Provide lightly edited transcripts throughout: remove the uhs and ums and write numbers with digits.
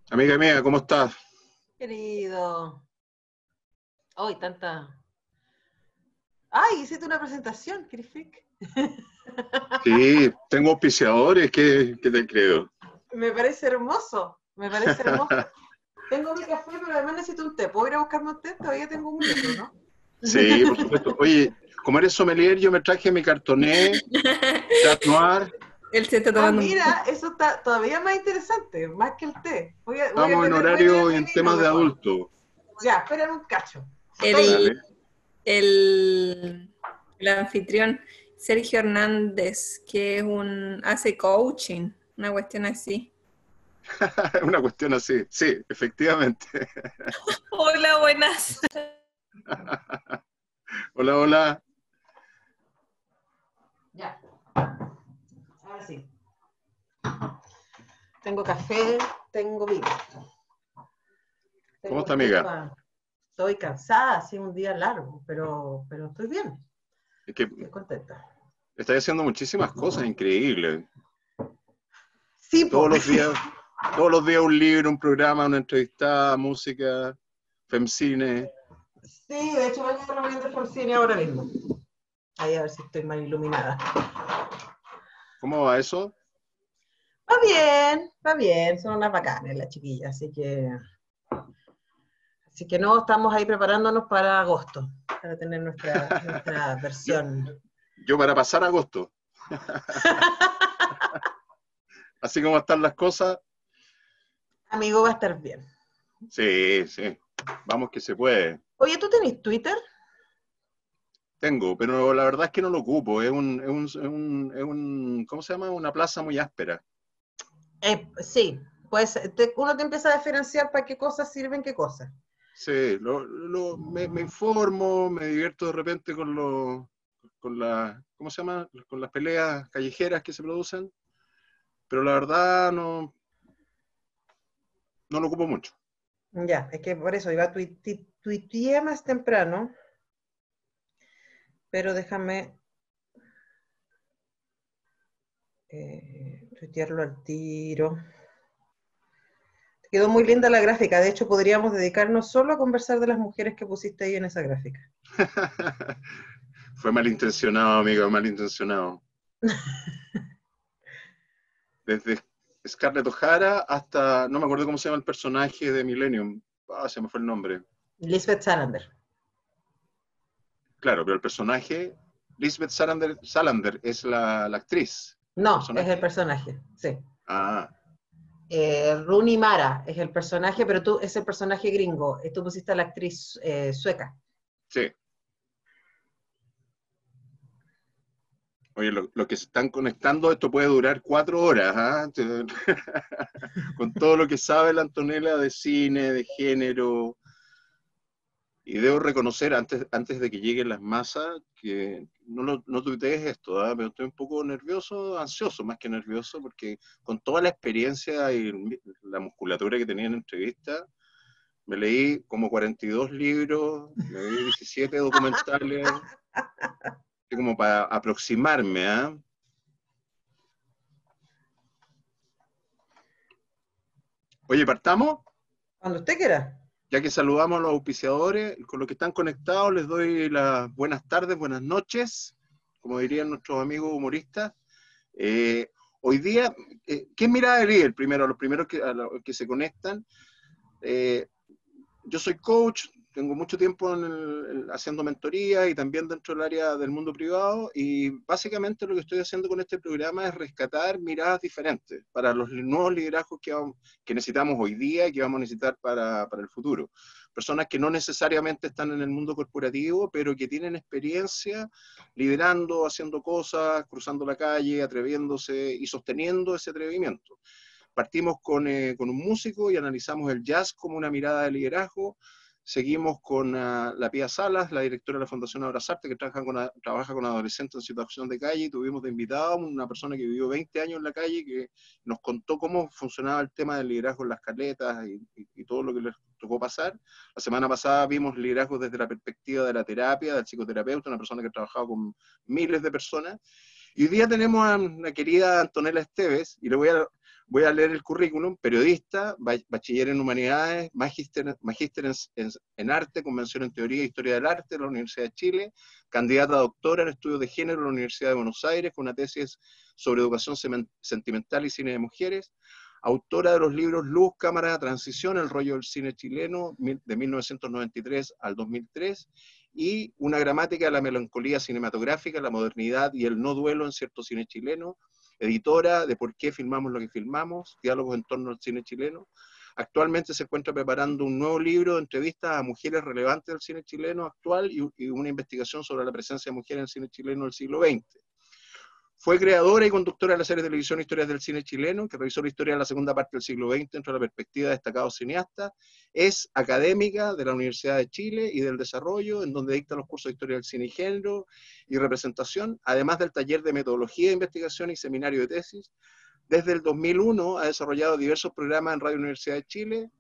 Amiga mía, ¿cómo estás? Querido. Hoy tanta. ¡Ay! Hiciste una presentación, Krifik. Sí, tengo auspiciadores, ¿qué te creo? Me parece hermoso. Me parece hermoso. Tengo mi café, pero además necesito un té. ¿Puedo ir a buscarme un té? Todavía tengo un minuto, ¿no? Sí, por supuesto. Oye, como eres sommelier, yo me traje mi cartoné, Chat Noir. Él se está Ah, tomando un mira, té. eso está todavía más interesante, más que el té. Estamos en Voy a horario y tener en mi vino temas de mejor. adulto. Ya, espérame un cacho. El, Estoy. Dale. el, el anfitrión, Sergio Hernández, que hace coaching, una cuestión así. Una cuestión así. Sí, efectivamente. Hola, buenas. Hola, hola. Ya, ahora sí. Tengo café, tengo vino. ¿Cómo Tengo está, amiga? estufa. Estoy cansada, ha sido un día largo, pero estoy bien, Es que estoy contenta. estáis haciendo muchísimas cosas increíbles. Sí, Todos po. los días, todos los días un libro, un programa, una entrevista, música, femcine. Sí, de hecho voy a la reunión de Forcini ahora mismo. Ahí a ver si estoy más iluminada. ¿Cómo va eso? Va bien, son unas bacanas las chiquillas, así que no, estamos ahí preparándonos para agosto, para tener nuestra Yo, versión. yo para pasar agosto. Así como están las cosas, Amigo, va a estar bien. sí, sí. Vamos que se puede. Oye, ¿tú tenés Twitter? Tengo, pero la verdad es que no lo ocupo. ¿Cómo se llama? Una plaza muy áspera. Sí, pues uno te empieza a diferenciar para qué cosas sirven qué cosas. Sí, me informo, me divierto de repente ¿cómo se llama? Con las peleas callejeras que se producen, pero la verdad no lo ocupo mucho. Ya, es que por eso iba a tuitear más temprano, pero déjame tuitearlo al tiro. Te quedó muy linda la gráfica, de hecho podríamos dedicarnos solo a conversar de las mujeres que pusiste ahí en esa gráfica. Fue malintencionado, amigo, malintencionado. Desde Scarlett O'Hara hasta, no me acuerdo cómo se llama el personaje de Millennium. Ah, se me fue el nombre. Lisbeth Salander. Claro, pero el personaje, Lisbeth Salander es la actriz. El No, es el personaje. personaje, sí. Ah, Rooney Mara es el personaje, pero tú es el personaje gringo. Tú pusiste a la actriz sueca. sí. Oye, lo que se están conectando, esto puede durar 4 horas, ¿ah? Con todo lo que sabe la Antonella de cine, de género. Y debo reconocer, antes de que lleguen las masas, que no tuitees esto, ¿ah? Pero estoy un poco nervioso, ansioso más que nervioso, porque con toda la experiencia y la musculatura que tenía en entrevista, me leí como 42 libros, me vi 17 documentales, así como para aproximarme, ¿ah? Oye, partamos. Cuando usted quiera. Ya que saludamos a los auspiciadores, con los que están conectados, les doy las buenas tardes, buenas noches, como dirían nuestros amigos humoristas. Eh, Hoy día, ¿quién mira a líder primero? A los primeros a los que se conectan. Eh, yo soy coach, tengo mucho tiempo haciendo mentoría y también dentro del área del mundo privado, y básicamente lo que estoy haciendo con este programa es rescatar miradas diferentes para los nuevos liderazgos que necesitamos hoy día y que vamos a necesitar para el futuro. Personas que no necesariamente están en el mundo corporativo, pero que tienen experiencia liderando, haciendo cosas, cruzando la calle, atreviéndose y sosteniendo ese atrevimiento. Partimos con un músico y analizamos el jazz como una mirada de liderazgo. Seguimos con la Pía Salas, la directora de la Fundación Abrazarte, que trabaja con adolescentes en situación de calle. Y tuvimos de invitado a una persona que vivió 20 años en la calle, que nos contó cómo funcionaba el tema del liderazgo en las caletas y todo lo que les tocó pasar. La semana pasada vimos liderazgo desde la perspectiva de la terapia, del psicoterapeuta, una persona que ha trabajado con miles de personas. Y hoy día tenemos a una querida Antonella Esteves, y le voy a Voy a leer el currículum: periodista, bachiller en humanidades, magíster en arte, con mención en teoría e historia del arte de la Universidad de Chile, candidata a doctora en estudios de género en la Universidad de Buenos Aires, con una tesis sobre educación sentimental y cine de mujeres, autora de los libros Luz, Cámara, Transición, el rollo del cine chileno, de 1993 al 2003, y una gramática de la melancolía cinematográfica, la modernidad y el no duelo en cierto cine chileno, editora de Por qué filmamos lo que filmamos, diálogos en torno al cine chileno. Actualmente se encuentra preparando un nuevo libro de entrevistas a mujeres relevantes del cine chileno actual y una investigación sobre la presencia de mujeres en el cine chileno del siglo XX. Fue creadora y conductora de la serie de televisión Historias del Cine Chileno, que revisó la historia de la segunda parte del siglo XX dentro de la perspectiva de destacados cineastas. Es académica de la Universidad de Chile y del Desarrollo, en donde dicta los cursos de Historia del Cine y Género y Representación, además del taller de Metodología de Investigación y Seminario de Tesis. Desde el 2001 ha desarrollado diversos programas en Radio Universidad de Chile.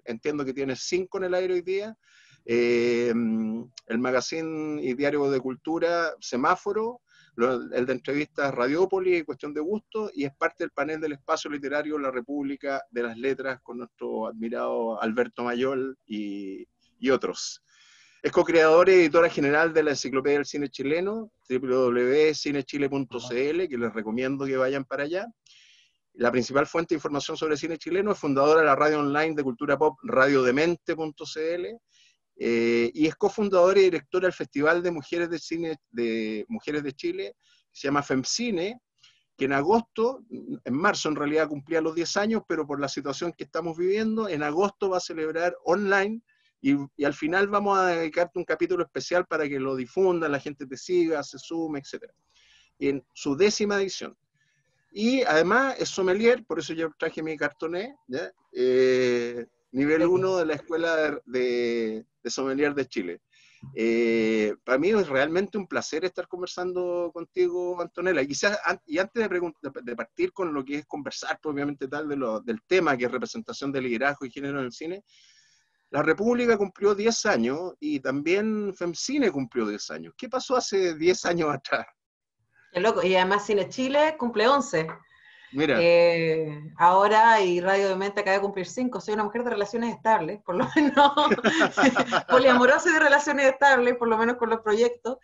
Entiendo que tiene 5 en el aire hoy día. El magazine y diario de cultura Semáforo, el de entrevistas Radiópolis y Cuestión de Gusto, y es parte del panel del espacio literario La República de las Letras con nuestro admirado Alberto Mayol y otros. Es co-creadora y editora general de la Enciclopedia del Cine Chileno, www.cinechile.cl, que les recomiendo que vayan para allá. La principal fuente de información sobre cine chileno. Es fundadora de la radio online de cultura pop radiodemente.cl, y es cofundadora y directora del Festival de Mujeres de Cine de Mujeres de Chile, que se llama FemCine, que en marzo en realidad cumplía los 10 años, pero por la situación que estamos viviendo, en agosto va a celebrar online, y al final vamos a dedicarte un capítulo especial para que lo difundan, la gente te siga, se sume, etc. Y en su 10ª edición. Y además es sommelier, por eso yo traje mi cartoné, ¿ya? Nivel 1 de la Escuela de Sommelier de Chile. Para mí es realmente un placer estar conversando contigo, Antonella. Y quizás, y antes de partir con lo que es conversar, obviamente, del tema, que es representación de liderazgo y género en el cine, la República cumplió 10 años y también FemCine cumplió 10 años. ¿Qué pasó hace 10 años atrás? Qué loco, y además Cine Chile cumple 11. Mira. Ahora, y Radio de Mente acaba de cumplir 5. Soy una mujer de relaciones estables, por lo menos poliamorosa y de relaciones estables, por lo menos con los proyectos,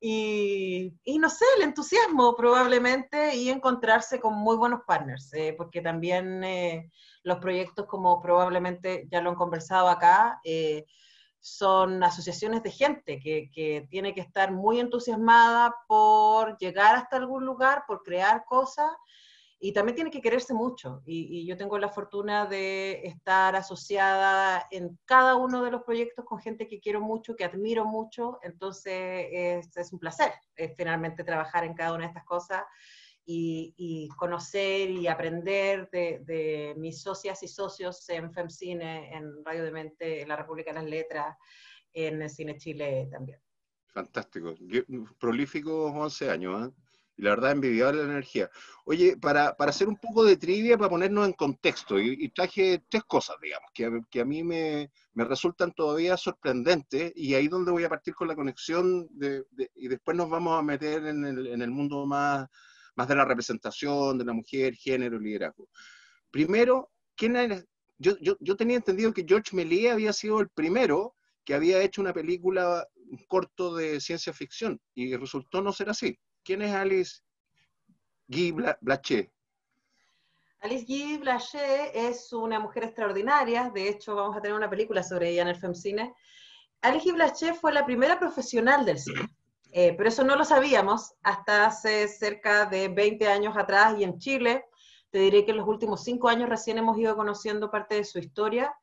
y no sé, el entusiasmo probablemente, y encontrarse con muy buenos partners, porque también los proyectos, como probablemente ya lo han conversado acá, son asociaciones de gente que tiene que estar muy entusiasmada por llegar hasta algún lugar, por crear cosas, y también tiene que quererse mucho. Y yo tengo la fortuna de estar asociada en cada uno de los proyectos con gente que quiero mucho, que admiro mucho, entonces es un placer finalmente trabajar en cada una de estas cosas. Y conocer y aprender de mis socias y socios en FemCine, en Radio de Mente, en la República de las Letras, en el Cine Chile también. Fantástico. Prolíficos 11 años, ¿eh? Y la verdad, envidiable la energía. Oye, para hacer un poco de trivia, para ponernos en contexto, y traje 3 cosas, digamos, que a mí me resultan todavía sorprendentes, y ahí donde voy a partir con la conexión, y después nos vamos a meter en el mundo más de la representación de la mujer, género y liderazgo. Primero, yo tenía entendido que Georges Méliès había sido el primero que había hecho una película, un corto de ciencia ficción, y resultó no ser así. ¿Quién es Alice Guy Blaché? Alice Guy Blaché es una mujer extraordinaria. De hecho, vamos a tener una película sobre ella en el FemCine. Alice Guy Blaché fue la primera profesional del cine. Pero eso no lo sabíamos hasta hace cerca de 20 años atrás, y en Chile, te diré que en los últimos 5 años recién hemos ido conociendo parte de su historia.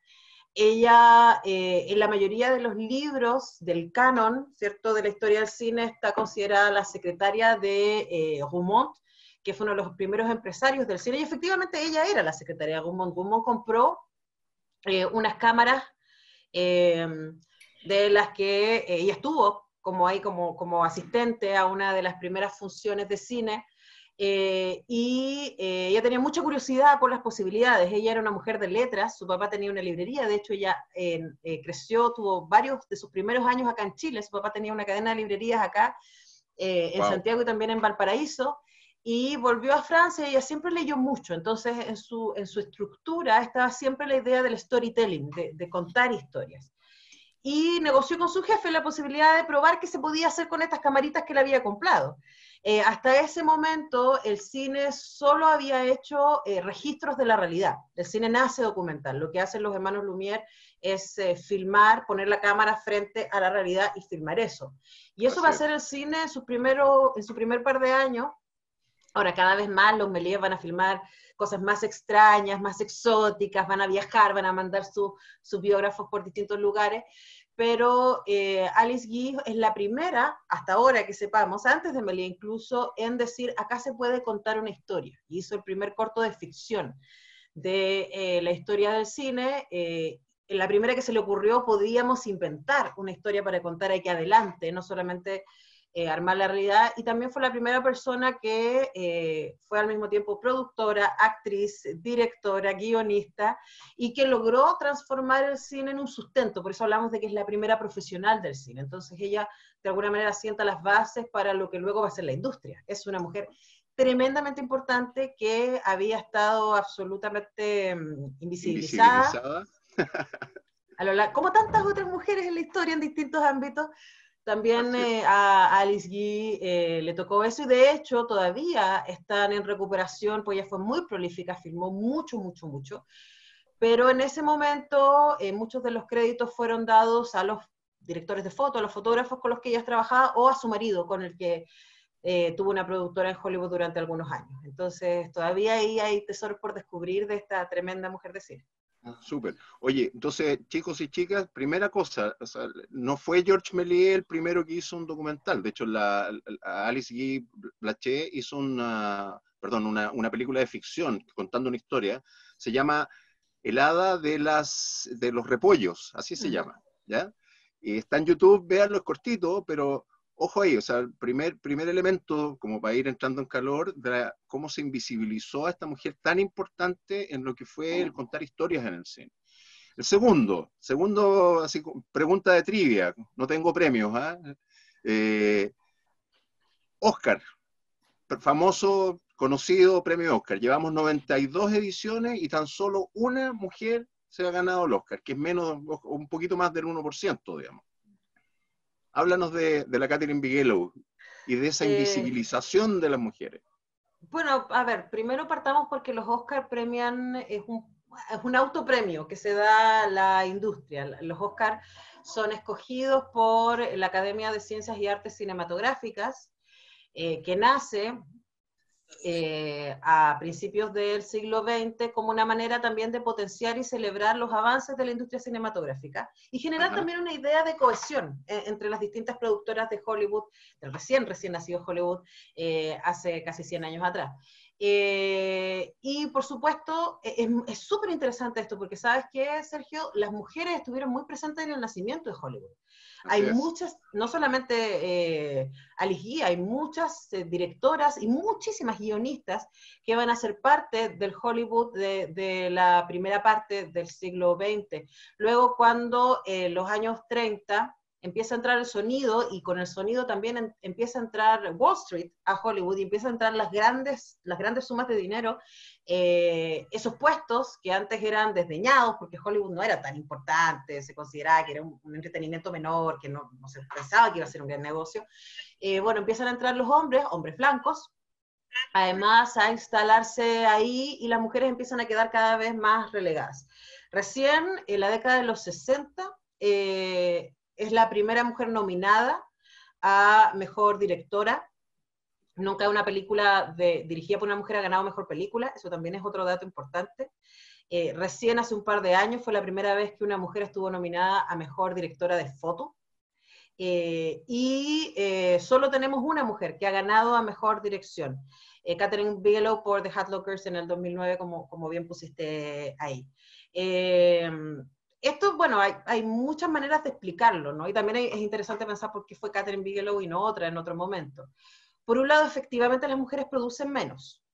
Ella, en la mayoría de los libros del canon, ¿cierto?, de la historia del cine, está considerada la secretaria de Gaumont, que fue uno de los primeros empresarios del cine, y efectivamente ella era la secretaria de Gaumont. Gaumont compró unas cámaras de las que ella estuvo como asistente a una de las primeras funciones de cine, y ella tenía mucha curiosidad por las posibilidades. Ella era una mujer de letras, su papá tenía una librería, de hecho ella creció, tuvo varios de sus primeros años acá en Chile, su papá tenía una cadena de librerías acá, en Santiago y también en Valparaíso, y volvió a Francia y ella siempre leyó mucho, entonces en su estructura estaba siempre la idea del storytelling, de contar historias. Y negoció con su jefe la posibilidad de probar qué se podía hacer con estas camaritas que le había comprado. Hasta ese momento el cine solo había hecho registros de la realidad. El cine nace documental. Lo que hacen los hermanos Lumière es filmar, poner la cámara frente a la realidad y filmar eso. Y eso va a ser el cine en su primer par de años. Ahora cada vez más los Méliès van a filmar cosas más extrañas, más exóticas, van a viajar, van a mandar sus biógrafos por distintos lugares, pero Alice Guy es la primera, hasta ahora que sepamos, antes de Méliès incluso, en decir, acá se puede contar una historia. Y hizo el primer corto de ficción de la historia del cine. La primera que se le ocurrió, podíamos inventar una historia para contar aquí adelante, no solamente armar la realidad, y también fue la primera persona que fue al mismo tiempo productora, actriz, directora, guionista, y que logró transformar el cine en un sustento. Por eso hablamos de que es la primera profesional del cine. Entonces ella de alguna manera sienta las bases para lo que luego va a ser la industria. Es una mujer tremendamente importante que había estado absolutamente invisibilizada. Como tantas otras mujeres en la historia en distintos ámbitos. También a Alice Guy le tocó eso, y de hecho todavía están en recuperación, pues ella fue muy prolífica, filmó mucho, mucho, mucho, pero en ese momento muchos de los créditos fueron dados a los directores de foto, a los fotógrafos con los que ella trabajaba, o a su marido, con el que tuvo una productora en Hollywood durante algunos años. Entonces todavía ahí hay tesoros por descubrir de esta tremenda mujer de cine. Súper. Oye, entonces, chicos y chicas, primera cosa, o sea, no fue Georges Méliès el primero que hizo un documental. De hecho, Alice Guy Blaché hizo una película de ficción contando una historia. Se llama El hada de los repollos, así se llama, ¿ya? Y está en YouTube, véanlo, es cortito, pero ojo ahí, o sea, el primer elemento, como para ir entrando en calor, de cómo se invisibilizó a esta mujer tan importante en lo que fue el contar historias en el cine. El segundo así, pregunta de trivia, no tengo premios, Oscar, famoso, conocido premio Oscar. Llevamos 92 ediciones y tan solo una mujer se ha ganado el Oscar, que es un poquito más del 1%, digamos. Háblanos de la Kathryn Bigelow y de esa invisibilización de las mujeres. Bueno, a ver, primero partamos porque los Oscar premian, es un autopremio que se da la industria. Los Oscar son escogidos por la Academia de Ciencias y Artes Cinematográficas, que nace a principios del siglo XX como una manera también de potenciar y celebrar los avances de la industria cinematográfica y generar también una idea de cohesión entre las distintas productoras de Hollywood, del recién nacido Hollywood, hace casi 100 años atrás. Y por supuesto, es súper interesante esto, porque ¿sabes qué, Sergio? Las mujeres estuvieron muy presentes en el nacimiento de Hollywood. Hay muchas, no solamente Alice Guy, hay muchas directoras y muchísimas guionistas que van a ser parte del Hollywood de la primera parte del siglo XX. Luego, cuando los años 30 empieza a entrar el sonido, y con el sonido también empieza a entrar Wall Street a Hollywood, y empiezan a entrar las grandes sumas de dinero, esos puestos que antes eran desdeñados, porque Hollywood no era tan importante, se consideraba que era un entretenimiento menor, que no se pensaba que iba a ser un gran negocio, bueno, empiezan a entrar los hombres blancos, además a instalarse ahí, y las mujeres empiezan a quedar cada vez más relegadas. Recién, en la década de los 60, es la primera mujer nominada a Mejor Directora. Nunca una película dirigida por una mujer ha ganado Mejor Película, eso también es otro dato importante. Recién hace un par de años fue la primera vez que una mujer estuvo nominada a Mejor Directora de Foto. Solo tenemos una mujer que ha ganado a Mejor Dirección, Kathryn Bigelow por The Hurt Lockers en el 2009, como bien pusiste ahí. Esto, bueno, hay muchas maneras de explicarlo, ¿no? Y también es interesante pensar por qué fue Kathryn Bigelow y no otra en otro momento. Por un lado, efectivamente, las mujeres producen menos.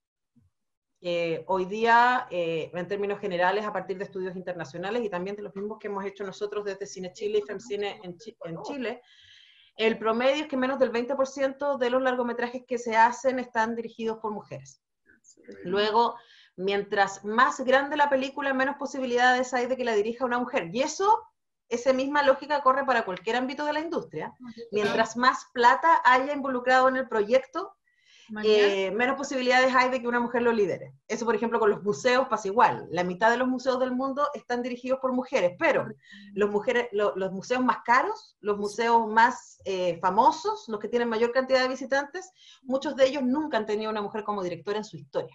Hoy día, en términos generales, a partir de estudios internacionales y también de los mismos que hemos hecho nosotros desde Cine Chile y FemCine en Chile, El promedio es que menos del 20% de los largometrajes que se hacen están dirigidos por mujeres. Luego, mientras más grande la película, menos posibilidades hay de que la dirija una mujer. Y esa misma lógica corre para cualquier ámbito de la industria. Mientras más plata haya involucrado en el proyecto, menos posibilidades hay de que una mujer lo lidere. Eso, por ejemplo, con los museos pasa igual. La mitad de los museos del mundo están dirigidos por mujeres, pero los museos más caros, los museos más famosos, los que tienen mayor cantidad de visitantes, muchos de ellos nunca han tenido una mujer como directora en su historia.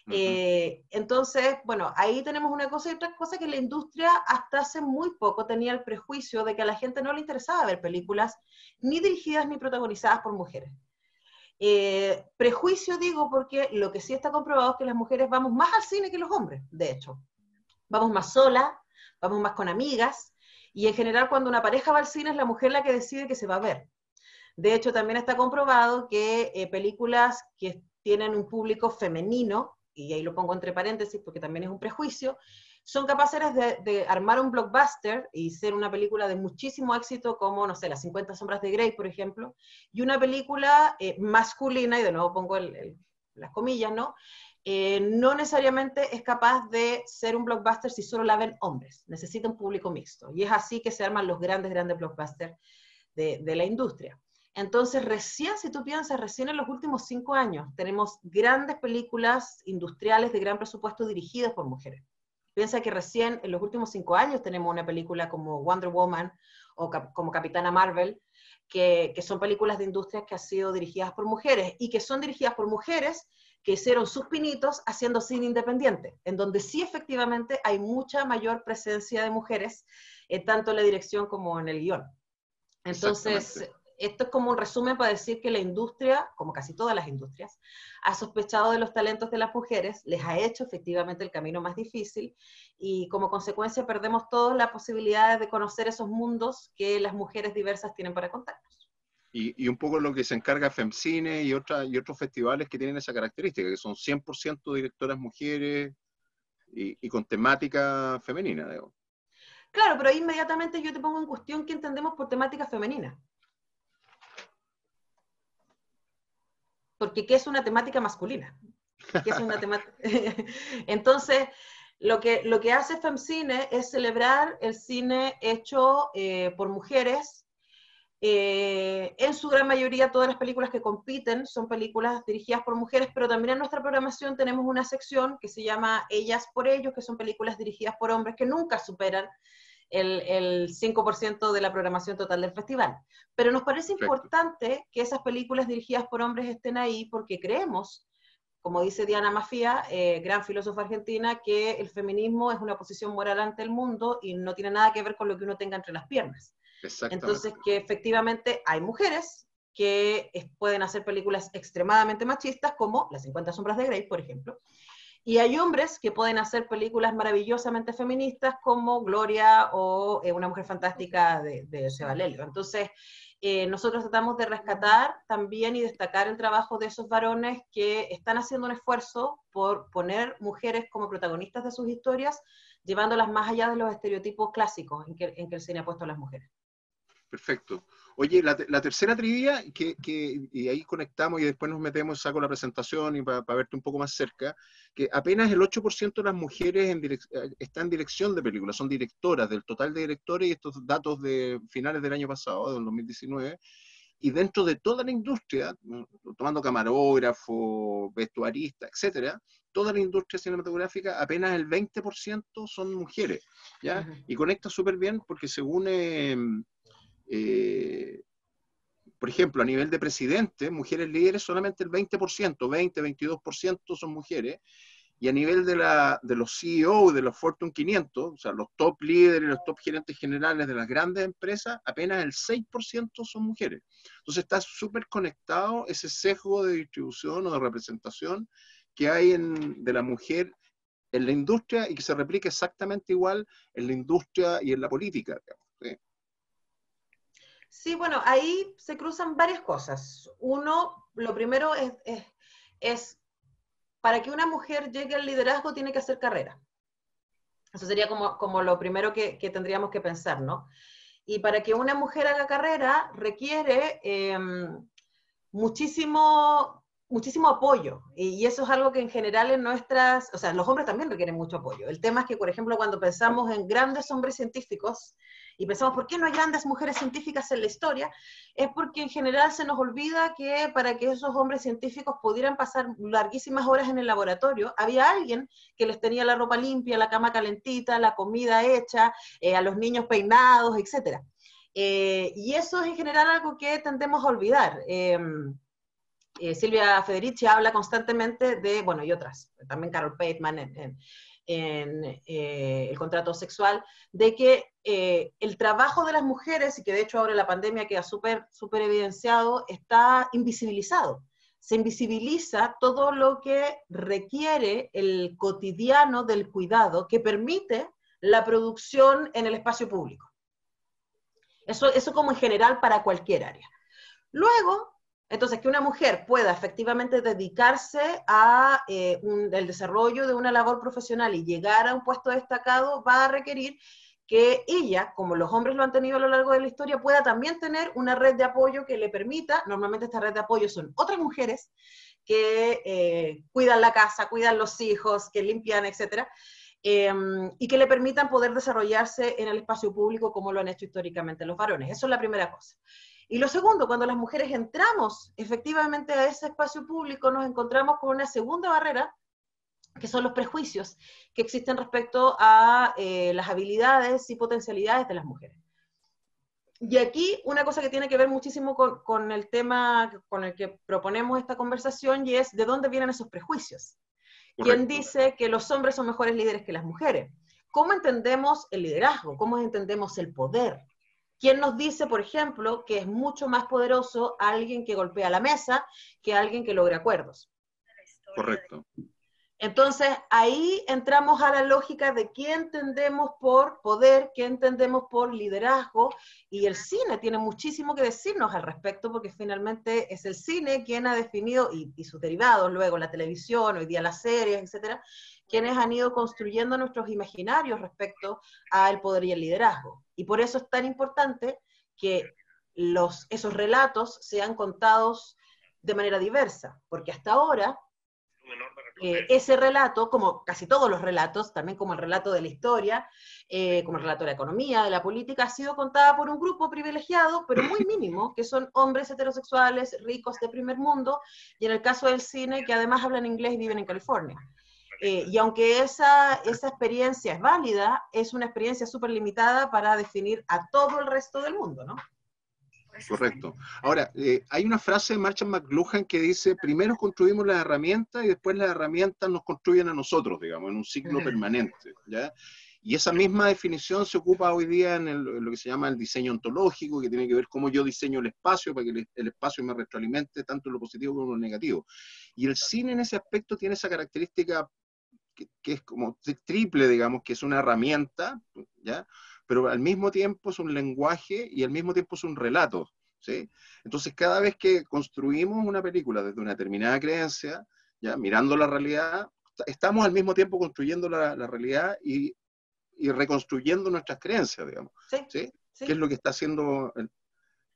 Entonces, bueno, ahí tenemos una cosa y otra cosa, que la industria hasta hace muy poco tenía el prejuicio de que a la gente no le interesaba ver películas ni dirigidas ni protagonizadas por mujeres. Prejuicio digo porque lo que sí está comprobado es que las mujeres vamos más al cine que los hombres, de hecho. Vamos más solas, vamos más con amigas, y en general cuando una pareja va al cine es la mujer la que decide que se va a ver. De hecho, también está comprobado que películas que tienen un público femenino, y ahí lo pongo entre paréntesis porque también es un prejuicio, son capaces de armar un blockbuster y ser una película de muchísimo éxito como, no sé, Las 50 sombras de Grey, por ejemplo, y una película masculina, y de nuevo pongo las comillas, ¿no? No necesariamente es capaz de ser un blockbuster si solo la ven hombres, necesita un público mixto, y es así que se arman los grandes blockbusters de la industria. Entonces, recién, si tú piensas, recién en los últimos 5 años, tenemos grandes películas industriales de gran presupuesto dirigidas por mujeres. Piensa que recién en los últimos 5 años tenemos una película como Wonder Woman o como Capitana Marvel, que son películas de industrias que han sido dirigidas por mujeres, y que son dirigidas por mujeres que hicieron sus pinitos haciendo cine independiente, en donde sí efectivamente hay mucha mayor presencia de mujeres, tanto en la dirección como en el guión. Entonces, esto es como un resumen para decir que la industria, como casi todas las industrias, ha sospechado de los talentos de las mujeres, les ha hecho efectivamente el camino más difícil, y como consecuencia perdemos todos la posibilidad de conocer esos mundos que las mujeres diversas tienen para contarnos. Y un poco lo que se encarga FEMCINE y otros festivales que tienen esa característica, que son 100% directoras mujeres y con temática femenina, digo. Claro, pero ahí inmediatamente yo te pongo en cuestión qué entendemos por temática femenina. Porque ¿qué es una temática masculina? ¿Qué es una temática? Entonces, lo que hace FEMCINE es celebrar el cine hecho por mujeres. En su gran mayoría, todas las películas que compiten son películas dirigidas por mujeres, pero también en nuestra programación tenemos una sección que se llama Ellas por Ellos, que son películas dirigidas por hombres que nunca superan el 5% de la programación total del festival. Pero nos parece importante que esas películas dirigidas por hombres estén ahí porque creemos, como dice Diana Mafia, gran filósofa argentina, que el feminismo es una posición moral ante el mundo y no tiene nada que ver con lo que uno tenga entre las piernas. Entonces, que efectivamente hay mujeres que pueden hacer películas extremadamente machistas, como Las 50 sombras de Grey, por ejemplo, y hay hombres que pueden hacer películas maravillosamente feministas, como Gloria o Una mujer fantástica de Seba Lelio. Entonces, nosotros tratamos de rescatar también y destacar el trabajo de esos varones que están haciendo un esfuerzo por poner mujeres como protagonistas de sus historias, llevándolas más allá de los estereotipos clásicos en que el cine ha puesto a las mujeres. Perfecto. Oye, la tercera trivia, y ahí conectamos y después nos metemos, saco la presentación y para verte un poco más cerca, que apenas el 8% de las mujeres están en dirección de películas, son directoras del total de directores, y estos datos de finales del año pasado, del 2019, y dentro de toda la industria, tomando camarógrafo, vestuarista, etcétera, toda la industria cinematográfica, apenas el 20% son mujeres, ¿ya? Y conecta súper bien porque según... por ejemplo, a nivel de presidente, mujeres líderes solamente el 20%, 22% son mujeres, y a nivel de los CEO de los Fortune 500, o sea, los top líderes, los top gerentes generales de las grandes empresas, apenas el 6% son mujeres. Entonces está súper conectado ese sesgo de distribución o de representación que hay de la mujer en la industria y que se replica exactamente igual en la industria y en la política, digamos, ¿sí? Sí, bueno, ahí se cruzan varias cosas. Uno, lo primero es para que una mujer llegue al liderazgo tiene que hacer carrera. Eso sería como lo primero que tendríamos que pensar, ¿no? Y para que una mujer haga carrera requiere muchísimo apoyo, y eso es algo que en general en nuestras, o sea, los hombres también requieren mucho apoyo. El tema es que, por ejemplo, cuando pensamos en grandes hombres científicos, y pensamos, ¿por qué no hay grandes mujeres científicas en la historia? Es porque en general se nos olvida que para que esos hombres científicos pudieran pasar larguísimas horas en el laboratorio, había alguien que les tenía la ropa limpia, la cama calentita, la comida hecha, a los niños peinados, etc. Y eso es en general algo que tendemos a olvidar. Silvia Federici habla constantemente de, bueno, y otras, también Carol Bateman en El contrato sexual, de que el trabajo de las mujeres, y que de hecho ahora en la pandemia queda súper evidenciado, está invisibilizado. Se invisibiliza todo lo que requiere el cotidiano del cuidado que permite la producción en el espacio público. Eso como en general para cualquier área. Luego, entonces, que una mujer pueda efectivamente dedicarse a el desarrollo de una labor profesional y llegar a un puesto destacado va a requerir que ella, como los hombres lo han tenido a lo largo de la historia, pueda también tener una red de apoyo que le permita, normalmente esta red de apoyo son otras mujeres que cuidan la casa, cuidan los hijos, que limpian, etc., y que le permitan poder desarrollarse en el espacio público como lo han hecho históricamente los varones. Eso es la primera cosa. Y lo segundo, cuando las mujeres entramos efectivamente a ese espacio público, nos encontramos con una segunda barrera, que son los prejuicios que existen respecto a las habilidades y potencialidades de las mujeres. Y aquí una cosa que tiene que ver muchísimo con el tema con el que proponemos esta conversación, y es de dónde vienen esos prejuicios. ¿Quién dice que los hombres son mejores líderes que las mujeres? ¿Cómo entendemos el liderazgo? ¿Cómo entendemos el poder? ¿Quién nos dice, por ejemplo, que es mucho más poderoso alguien que golpea la mesa que alguien que logra acuerdos? Correcto. Entonces, ahí entramos a la lógica de qué entendemos por poder, qué entendemos por liderazgo, y el cine tiene muchísimo que decirnos al respecto, porque finalmente es el cine quien ha definido, y sus derivados, luego la televisión, hoy día las series, etcétera, quienes han ido construyendo nuestros imaginarios respecto al poder y el liderazgo. Y por eso es tan importante que esos relatos sean contados de manera diversa, porque hasta ahora ese relato, como casi todos los relatos, también como el relato de la historia, como el relato de la economía, de la política, ha sido contada por un grupo privilegiado, pero muy mínimo, que son hombres heterosexuales, ricos de primer mundo, y en el caso del cine, que además hablan inglés y viven en California. Y aunque esa experiencia es válida, es una experiencia súper limitada para definir a todo el resto del mundo, ¿no? Correcto. Ahora, hay una frase de Marshall McLuhan que dice, primero construimos las herramientas y después las herramientas nos construyen a nosotros, digamos, en un ciclo permanente, ¿ya? Y esa misma definición se ocupa hoy día en lo que se llama el diseño ontológico, que tiene que ver cómo yo diseño el espacio para que el espacio me retroalimente tanto en lo positivo como en lo negativo. Y el cine en ese aspecto tiene esa característica que es como triple, digamos, que es una herramienta, ¿ya? Pero al mismo tiempo es un lenguaje y al mismo tiempo es un relato, ¿sí? Entonces, cada vez que construimos una película desde una determinada creencia, ¿ya? Mirando la realidad, estamos al mismo tiempo construyendo la realidad y reconstruyendo nuestras creencias, digamos, ¿sí? ¿Sí? ¿Qué es lo que está haciendo?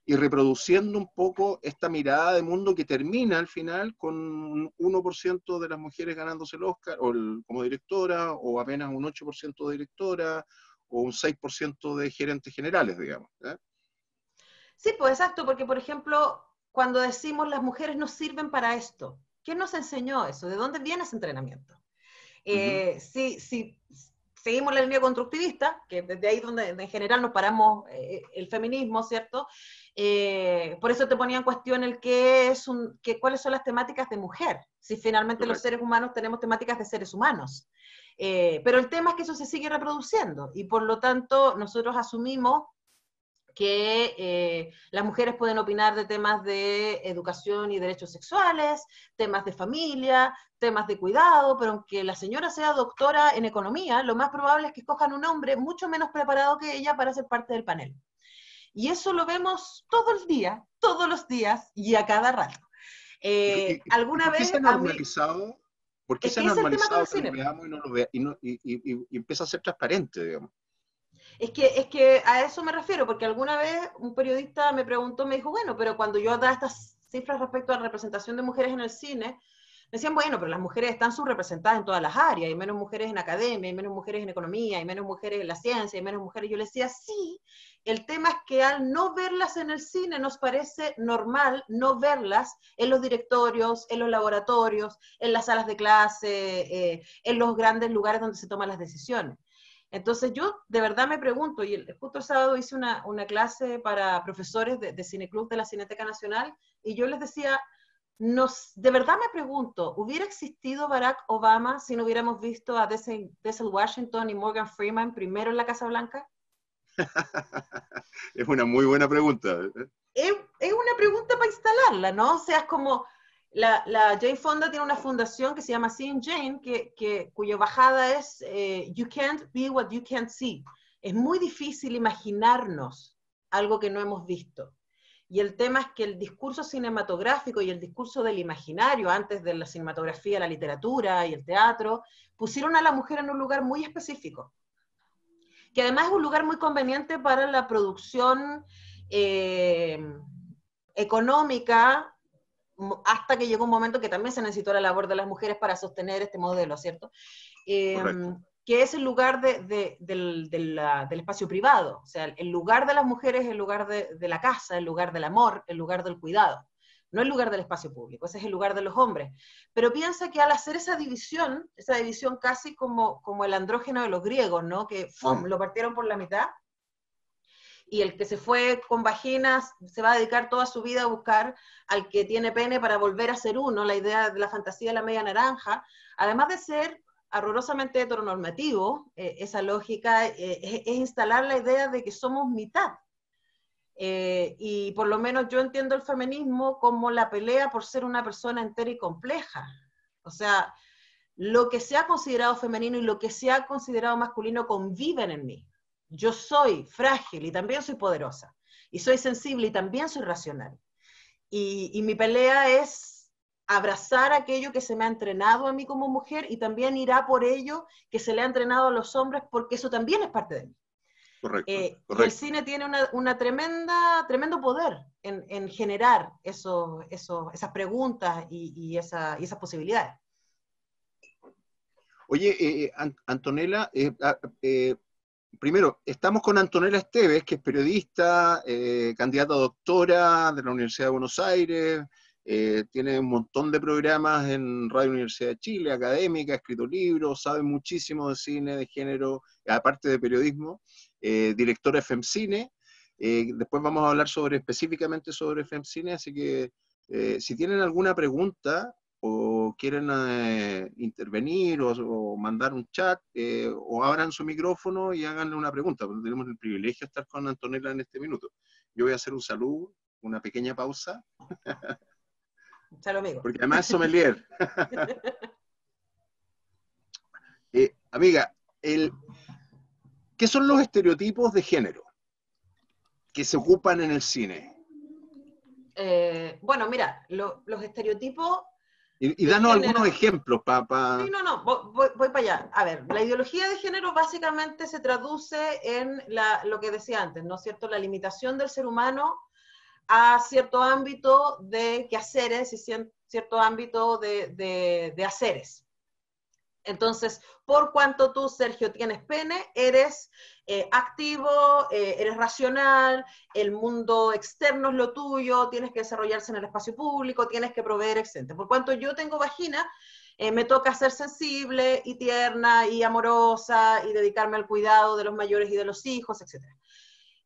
Y reproduciendo un poco esta mirada de mundo que termina al final con un 1% de las mujeres ganándose el Oscar como directora, o apenas un 8% de directora, o un 6% de gerentes generales, digamos. ¿Eh? Sí, pues exacto, porque por ejemplo, cuando decimos las mujeres no sirven para esto, ¿quién nos enseñó eso? ¿De dónde viene ese entrenamiento? Si seguimos la línea constructivista, que desde ahí donde en general nos paramos el feminismo, ¿cierto? Por eso te ponía en cuestión cuáles son las temáticas de mujer, si finalmente Correcto. Los seres humanos tenemos temáticas de seres humanos. Pero el tema es que eso se sigue reproduciendo, y por lo tanto nosotros asumimos que las mujeres pueden opinar de temas de educación y derechos sexuales, temas de familia, temas de cuidado, pero aunque la señora sea doctora en economía, lo más probable es que escojan un hombre mucho menos preparado que ella para ser parte del panel. Y eso lo vemos todos los días y a cada rato. ¿Alguna vez se ha normalizado? ¿Por qué se ha normalizado que lo veamos y no lo vea, y empieza a ser transparente, digamos? Es que a eso me refiero, porque alguna vez un periodista me preguntó, me dijo, bueno, pero cuando yo daba estas cifras respecto a la representación de mujeres en el cine, me decían, bueno, pero las mujeres están subrepresentadas en todas las áreas, hay menos mujeres en academia, hay menos mujeres en economía, hay menos mujeres en la ciencia, hay menos mujeres. Yo les decía, sí, el tema es que al no verlas en el cine nos parece normal no verlas en los directorios, en los laboratorios, en las salas de clase, en los grandes lugares donde se toman las decisiones. Entonces yo de verdad me pregunto, y justo el sábado hice una clase para profesores de Cineclub de la Cineteca Nacional, y yo les decía, de verdad me pregunto, ¿hubiera existido Barack Obama si no hubiéramos visto a Denzel Washington y Morgan Freeman primero en la Casa Blanca? Es una muy buena pregunta. Es una pregunta para instalarla, ¿no? O sea, es como, la Jane Fonda tiene una fundación que se llama Seeing Jane, cuya bajada es You can't be what you can't see. Es muy difícil imaginarnos algo que no hemos visto. Y el tema es que el discurso cinematográfico y el discurso del imaginario, antes de la cinematografía, la literatura y el teatro, pusieron a la mujer en un lugar muy específico, que además es un lugar muy conveniente para la producción económica, hasta que llegó un momento que también se necesitó la labor de las mujeres para sostener este modelo, ¿cierto? Que es el lugar del espacio privado, o sea, el lugar de las mujeres, el lugar de la casa, el lugar del amor, el lugar del cuidado, no el lugar del espacio público, ese es el lugar de los hombres. Pero piensa que al hacer esa división casi como el andrógeno de los griegos, ¿no? Que ¡fum!, lo partieron por la mitad, y el que se fue con vaginas se va a dedicar toda su vida a buscar al que tiene pene para volver a ser uno, la idea de la fantasía de la media naranja, además de ser horrorosamente heteronormativo, esa lógica es instalar la idea de que somos mitad. Y por lo menos yo entiendo el feminismo como la pelea por ser una persona entera y compleja. O sea, lo que se ha considerado femenino y lo que se ha considerado masculino conviven en mí. Yo soy frágil y también soy poderosa. Y soy sensible y también soy racional. Y mi pelea es abrazar aquello que se me ha entrenado a mí como mujer y también irá por ello que se le ha entrenado a los hombres, porque eso también es parte de mí. Correcto, correcto. Y el cine tiene tremendo poder en generar esas preguntas y esas posibilidades. Oye, Antonella, primero, estamos con Antonella Esteves, que es periodista, candidata a doctora de la Universidad de Buenos Aires, tiene un montón de programas en Radio Universidad de Chile, académica, ha escrito libros, sabe muchísimo de cine, de género, aparte de periodismo, directora de FEMCINE. Después vamos a hablar específicamente sobre FEMCINE, así que si tienen alguna pregunta o quieren intervenir o mandar un chat, o abran su micrófono y háganle una pregunta, porque tenemos el privilegio de estar con Antonella en este minuto. Yo voy a hacer un saludo, una pequeña pausa. Salud, amigo. Porque además es sommelier. Amiga, ¿qué son los estereotipos de género que se ocupan en el cine? Bueno, mira, los estereotipos... Y danos algunos ejemplos para... Sí, no, voy para allá. A ver, la ideología de género básicamente se traduce en lo que decía antes, ¿no es cierto? La limitación del ser humano a cierto ámbito de quehaceres y cierto ámbito de haceres. Entonces, por cuanto tú, Sergio, tienes pene, eres activo, eres racional, el mundo externo es lo tuyo, tienes que desarrollarse en el espacio público, tienes que proveer, etc. Por cuanto yo tengo vagina, me toca ser sensible y tierna y amorosa y dedicarme al cuidado de los mayores y de los hijos, etc.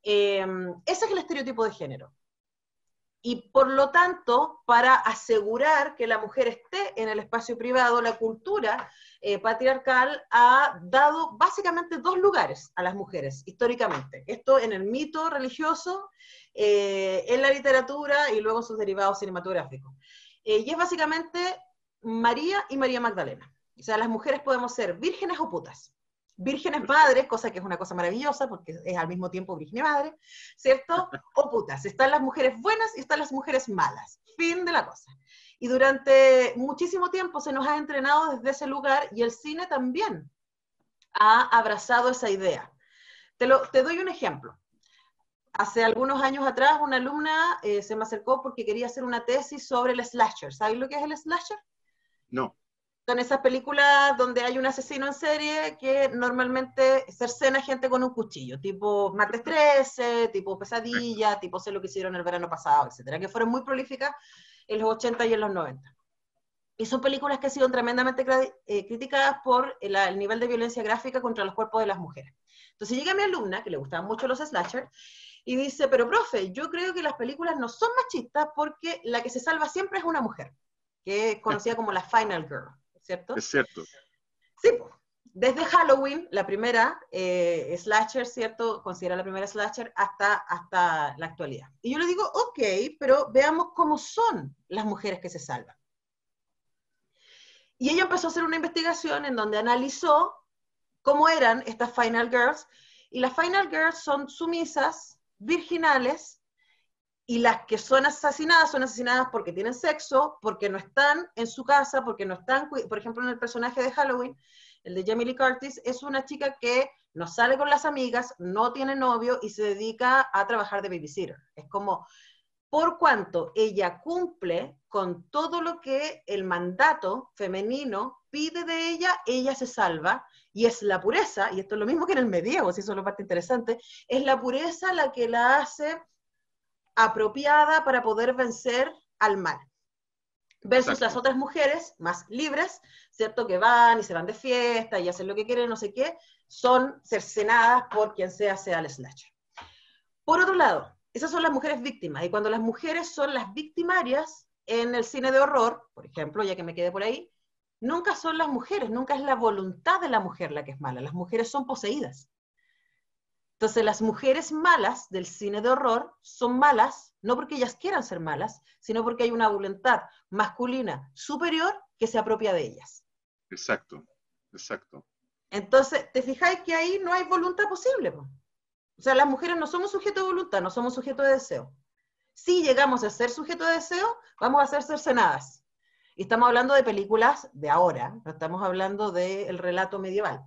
Ese es el estereotipo de género. Y por lo tanto, para asegurar que la mujer esté en el espacio privado, la cultura patriarcal ha dado básicamente dos lugares a las mujeres, históricamente. Esto en el mito religioso, en la literatura y luego en sus derivados cinematográficos. Y es básicamente María y María Magdalena. O sea, las mujeres podemos ser vírgenes o putas. Vírgenes madres, cosa que es una cosa maravillosa, porque es al mismo tiempo virgen y madre, ¿cierto? O putas. Están las mujeres buenas y están las mujeres malas. Fin de la cosa. Y durante muchísimo tiempo se nos ha entrenado desde ese lugar, y el cine también ha abrazado esa idea. Te doy un ejemplo. Hace algunos años atrás, una alumna se me acercó porque quería hacer una tesis sobre el slasher. ¿Sabes lo que es el slasher? No. Son esas películas donde hay un asesino en serie que normalmente cercena gente con un cuchillo, tipo Martes 13, tipo Pesadilla, tipo Sé lo que hicieron el verano pasado, etcétera, que fueron muy prolíficas en los 80 y en los 90. Y son películas que han sido tremendamente criticadas por el nivel de violencia gráfica contra los cuerpos de las mujeres. Entonces llega mi alumna, que le gustaban mucho los slasher, y dice, pero profe, yo creo que las películas no son machistas porque la que se salva siempre es una mujer, que es conocida como la Final Girl, ¿cierto? Es cierto. Sí, pues. Desde Halloween, la primera slasher, ¿cierto? Considera la primera slasher hasta la actualidad. Y yo le digo, ok, pero veamos cómo son las mujeres que se salvan. Y ella empezó a hacer una investigación en donde analizó cómo eran estas Final Girls, y las Final Girls son sumisas, virginales, y las que son asesinadas porque tienen sexo, porque no están en su casa, porque no están, por ejemplo, en el personaje de Halloween, el de Jamie Lee Curtis, es una chica que no sale con las amigas, no tiene novio y se dedica a trabajar de babysitter. Es como, por cuanto ella cumple con todo lo que el mandato femenino pide de ella, ella se salva, y es la pureza, y esto es lo mismo que en el medievo, si eso es la parte interesante, es la pureza la que la hace apropiada para poder vencer al mal. Versus Exacto. las otras mujeres más libres, ¿cierto? Que van y se van de fiesta y hacen lo que quieren, no sé qué, son cercenadas por quien sea el slasher. Por otro lado, esas son las mujeres víctimas, y cuando las mujeres son las victimarias en el cine de horror, por ejemplo, ya que me quedé por ahí, nunca son las mujeres, nunca es la voluntad de la mujer la que es mala, las mujeres son poseídas. Entonces, las mujeres malas del cine de horror son malas, no porque ellas quieran ser malas, sino porque hay una voluntad masculina superior que se apropia de ellas. Exacto, exacto. Entonces, te fijáis que ahí no hay voluntad posible, po. O sea, las mujeres no somos sujetos de voluntad, no somos sujetos de deseo. Si llegamos a ser sujetos de deseo, vamos a ser cercenadas. Y estamos hablando de películas de ahora, no estamos hablando del relato medieval.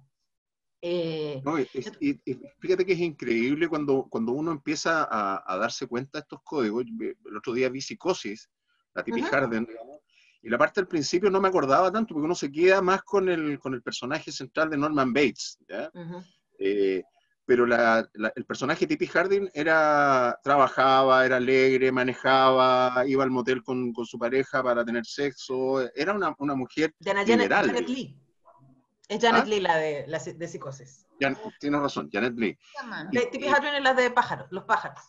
No, y fíjate que es increíble cuando uno empieza a darse cuenta de estos códigos. El otro día vi Psicosis, la Tippi Harden, digamos, y la parte del principio no me acordaba tanto, porque uno se queda más con el personaje central de Norman Bates, ¿ya? Pero el personaje Tippi Harden trabajaba, era alegre, manejaba, iba al motel con su pareja para tener sexo, era una mujer liberal. Janet Leigh. Es Janet Leigh la de Psicosis. Tienes razón, Janet Leigh. Tippi Hedren es la de pájaros, los pájaros.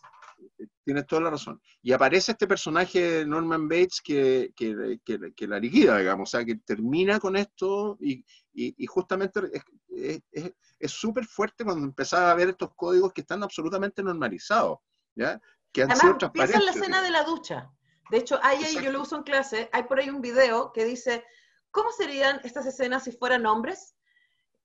Tienes toda la razón. Y aparece este personaje de Norman Bates que la liquida, digamos, o sea, que termina con esto y justamente es súper fuerte cuando empezaba a ver estos códigos que están absolutamente normalizados, ¿ya? Que han sido transparentes. Piensa en la escena de la ducha. De hecho, yo lo uso en clase, hay por ahí un video que dice, ¿cómo serían estas escenas si fueran hombres?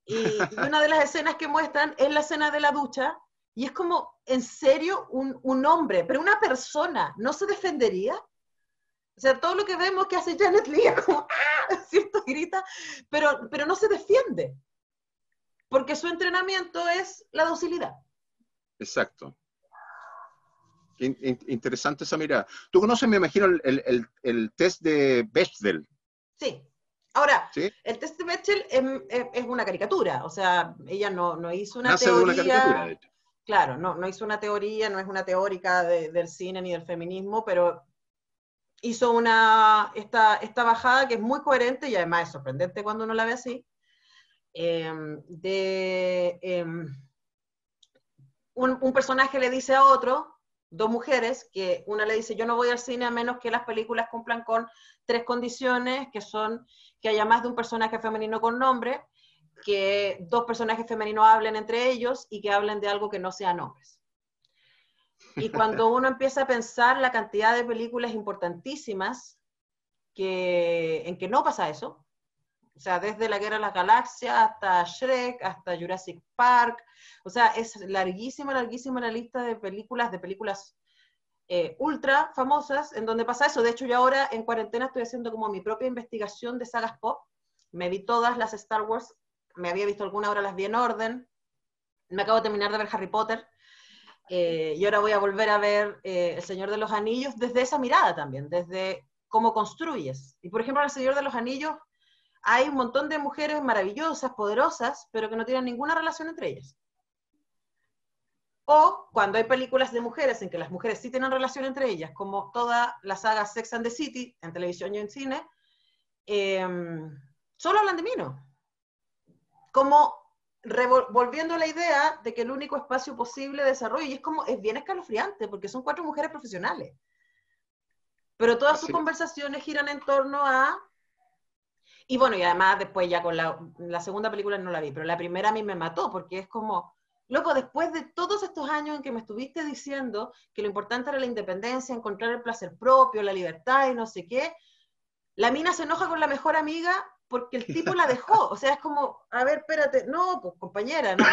Y una de las escenas que muestran es la escena de la ducha, y es como, ¿en serio un hombre, pero una persona, no se defendería? O sea, todo lo que vemos que hace Janet Leigh es como, ¡ah! ¿Cierto? Grita, pero no se defiende, porque su entrenamiento es la docilidad. Exacto. Interesante esa mirada. Tú conoces, me imagino, el test de Bechdel. Sí. Ahora, ¿sí? El test de Bechdel es una caricatura, o sea, ella no hizo una Nace teoría. De una caricatura, de hecho. Claro, no hizo una teoría, no es una teórica del cine ni del feminismo, pero hizo esta bajada que es muy coherente y además es sorprendente cuando uno la ve así, un personaje le dice a otro, dos mujeres, que una le dice, yo no voy al cine a menos que las películas cumplan con 3 condiciones, que son que haya más de un personaje femenino con nombre, que 2 personajes femeninos hablen entre ellos y que hablen de algo que no sean hombres. Y cuando uno empieza a pensar la cantidad de películas importantísimas en que no pasa eso, o sea, desde La Guerra de las Galaxias hasta Shrek, hasta Jurassic Park, o sea, es larguísima la lista de películas ultra famosas en donde pasa eso. De hecho, yo ahora en cuarentena estoy haciendo como mi propia investigación de sagas pop. Me vi todas las Star Wars, me había visto alguna, ahora las vi en orden. Me acabo de terminar de ver Harry Potter, y ahora voy a volver a ver El Señor de los Anillos desde esa mirada también, desde cómo construyes. Y por ejemplo, en El Señor de los Anillos hay un montón de mujeres maravillosas, poderosas, pero que no tienen ninguna relación entre ellas. O cuando hay películas de mujeres en que las mujeres sí tienen relación entre ellas, como toda la saga Sex and the City, en televisión y en cine, solo hablan de Mino. Como volviendo a la idea de que el único espacio posible de desarrollo, y es bien escalofriante, porque son 4 mujeres profesionales. Pero todas sus conversaciones giran en torno a... Y bueno, y además después ya con la segunda película no la vi, pero la primera a mí me mató, porque es como... Loco, después de todos estos años en que me estuviste diciendo que lo importante era la independencia, encontrar el placer propio, la libertad y no sé qué, la mina se enoja con la mejor amiga porque el tipo la dejó. O sea, es como, a ver, espérate, no, pues compañera, no.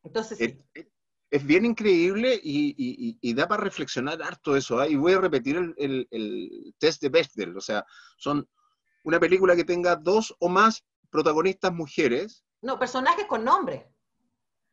Entonces sí. Es bien increíble y da para reflexionar harto eso, ¿eh? Y voy a repetir el test de Bechdel, o sea, son una película que tenga 2 o más protagonistas mujeres. No, personajes con nombre.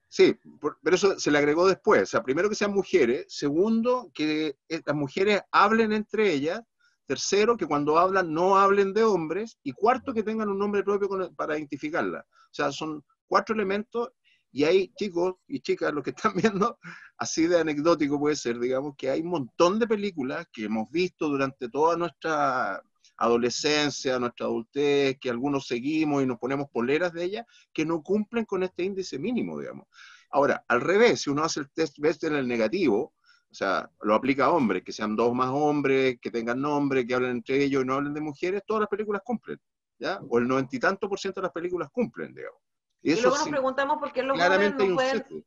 Sí, pero eso se le agregó después. O sea, primero que sean mujeres, segundo, que las mujeres hablen entre ellas, tercero, que cuando hablan no hablen de hombres, y cuarto, que tengan un nombre propio para identificarla. O sea, son 4 elementos, y hay chicos y chicas, los que están viendo, así de anecdótico puede ser, digamos, que hay un montón de películas que hemos visto durante toda nuestra adolescencia, nuestra adultez, que algunos seguimos y nos ponemos poleras de ellas, que no cumplen con este índice mínimo, digamos. Ahora, al revés, si uno hace el test Bechdel en el negativo, o sea, lo aplica a hombres, que sean 2 más hombres, que tengan nombre, que hablen entre ellos y no hablen de mujeres, todas las películas cumplen, ¿ya? O el 90 y tanto % de las películas cumplen, digamos. Y luego nos preguntamos por qué los hombres claramente hay un sesgo.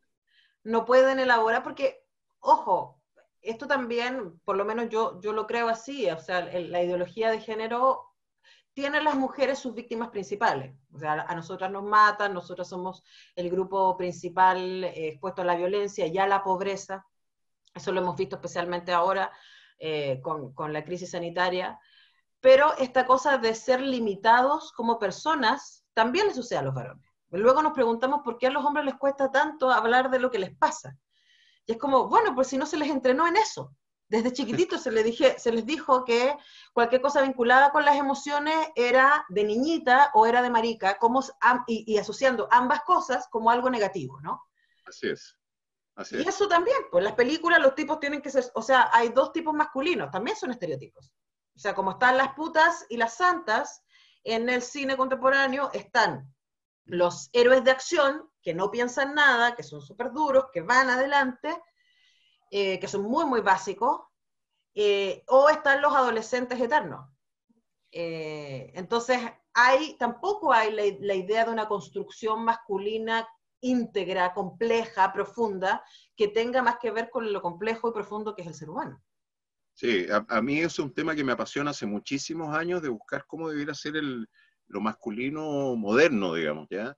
No pueden elaborar, porque, ojo, esto también, por lo menos yo lo creo así, o sea, la ideología de género tiene a las mujeres sus víctimas principales. O sea, a nosotras nos matan, nosotras somos el grupo principal expuesto a la violencia y a la pobreza. Eso lo hemos visto especialmente ahora con la crisis sanitaria. Pero esta cosa de ser limitados como personas también le sucede a los varones. Luego nos preguntamos por qué a los hombres les cuesta tanto hablar de lo que les pasa. Y es como, bueno, pues si no se les entrenó en eso. Desde chiquititos se les dijo que cualquier cosa vinculada con las emociones era de niñita o era de marica, y asociando ambas cosas como algo negativo, ¿no? Así es. Y eso también, pues las películas, los tipos tienen que ser, o sea, hay 2 tipos masculinos, también son estereotipos. O sea, como están las putas y las santas, en el cine contemporáneo están los héroes de acción, que no piensan nada, que son súper duros, que van adelante, que son muy, muy básicos, o están los adolescentes eternos. Entonces, tampoco hay la idea de una construcción masculina íntegra, compleja, profunda, que tenga más que ver con lo complejo y profundo que es el ser humano. Sí, a mí es un tema que me apasiona hace muchísimos años, de buscar cómo debiera ser lo masculino moderno, digamos, ¿ya?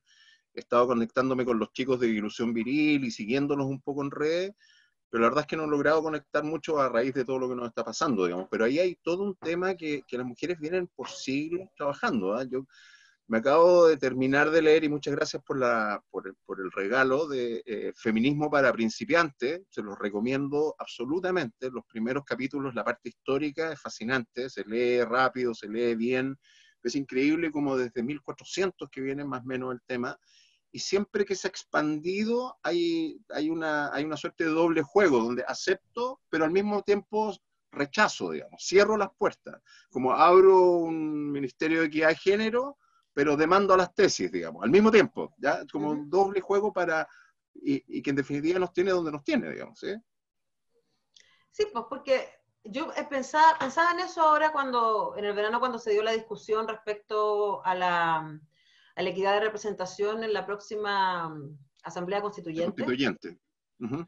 He estado conectándome con los chicos de Ilusión Viril y siguiéndolos un poco en redes, pero la verdad es que no he logrado conectar mucho a raíz de todo lo que nos está pasando, digamos. Pero ahí hay todo un tema que las mujeres vienen por siglos trabajando, ¿eh? Yo me acabo de terminar de leer, y muchas gracias por el regalo de Feminismo para Principiantes, se los recomiendo absolutamente. Los primeros capítulos, la parte histórica es fascinante, se lee rápido, se lee bien, es increíble como desde 1400 que viene más o menos el tema, y siempre que se ha expandido hay una suerte de doble juego, donde acepto, pero al mismo tiempo rechazo, digamos, cierro las puertas, como abro un ministerio de equidad de género, pero demando a las tesis, digamos, al mismo tiempo, ¿ya? Como un doble juego y que en definitiva nos tiene donde nos tiene, digamos, ¿sí? Sí, pues porque yo pensaba en eso ahora en el verano, cuando se dio la discusión respecto a la equidad de representación en la próxima Asamblea Constituyente. Uh-huh.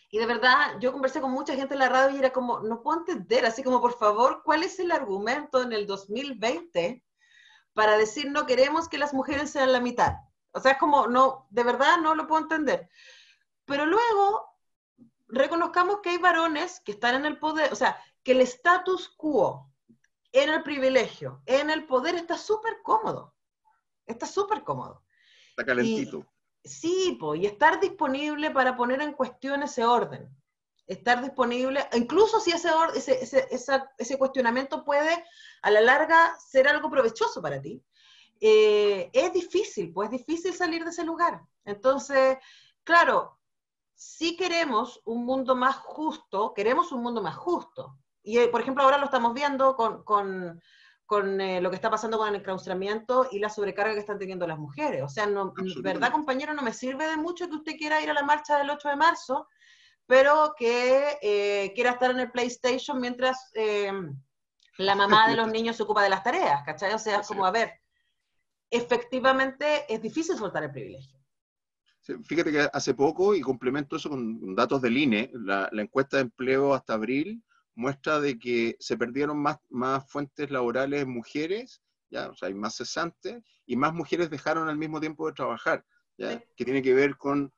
Y de verdad, yo conversé con mucha gente en la radio y era como, no puedo entender, así como, por favor, ¿cuál es el argumento en el 2020 para decir no queremos que las mujeres sean la mitad? O sea, es como, no, de verdad no lo puedo entender. Pero luego reconozcamos que hay varones que están en el poder, o sea, que el status quo, en el privilegio, en el poder, está súper cómodo. Está súper cómodo. Está calentito. Sí, y estar disponible para poner en cuestión ese orden. Estar disponible, incluso si ese cuestionamiento puede a la larga ser algo provechoso para ti. Es difícil, pues es difícil salir de ese lugar. Entonces, claro, si queremos un mundo más justo, Y, por ejemplo, ahora lo estamos viendo con lo que está pasando con el enclaustramiento y la sobrecarga que están teniendo las mujeres. O sea, no, ¿verdad, compañero? No me sirve de mucho que usted quiera ir a la marcha del 8 de marzo, pero que quiera estar en el PlayStation mientras la mamá de los niños se ocupa de las tareas, ¿cachai? O sea, es como, a ver, efectivamente es difícil soltar el privilegio. Fíjate que hace poco, y complemento eso con datos del INE, la encuesta de empleo hasta abril muestra de que se perdieron más fuentes laborales en mujeres, ¿ya? O sea, hay más cesantes, y más mujeres dejaron al mismo tiempo de trabajar, ¿ya? Sí. Que tiene que ver con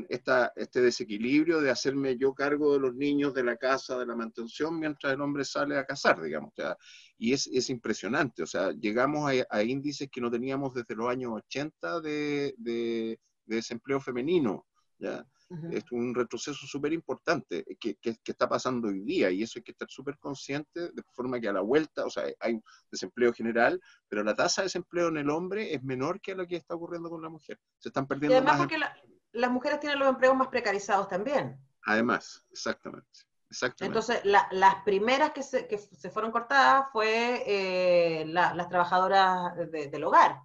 este desequilibrio de hacerme yo cargo de los niños, de la casa, de la mantención, mientras el hombre sale a cazar, digamos. O sea, y es impresionante, o sea, llegamos a índices que no teníamos desde los años 80 de desempleo femenino, ¿ya? Es un retroceso súper importante que está pasando hoy día, y eso hay que estar súper consciente, de forma que a la vuelta, o sea, hay un desempleo general, pero la tasa de desempleo en el hombre es menor que lo que está ocurriendo con la mujer. Se están perdiendo. Y además porque las mujeres tienen los empleos más precarizados también. Además, exactamente. Entonces, las primeras que se fueron cortadas fue las trabajadoras del hogar.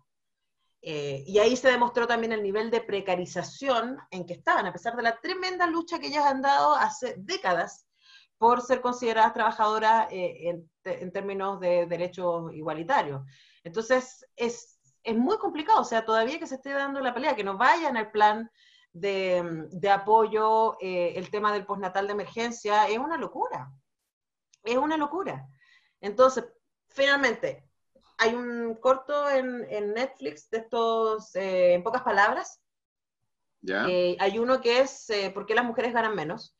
Y ahí se demostró también el nivel de precarización en que estaban, a pesar de la tremenda lucha que ellas han dado hace décadas por ser consideradas trabajadoras en términos de derechos igualitarios. Entonces, es muy complicado, o sea, todavía que se esté dando la pelea, que no vaya en el plan de apoyo el tema del postnatal de emergencia, es una locura. Es una locura. Entonces, finalmente, hay un corto en Netflix de estos, en pocas palabras. ¿Ya? Hay uno que es ¿por qué las mujeres ganan menos?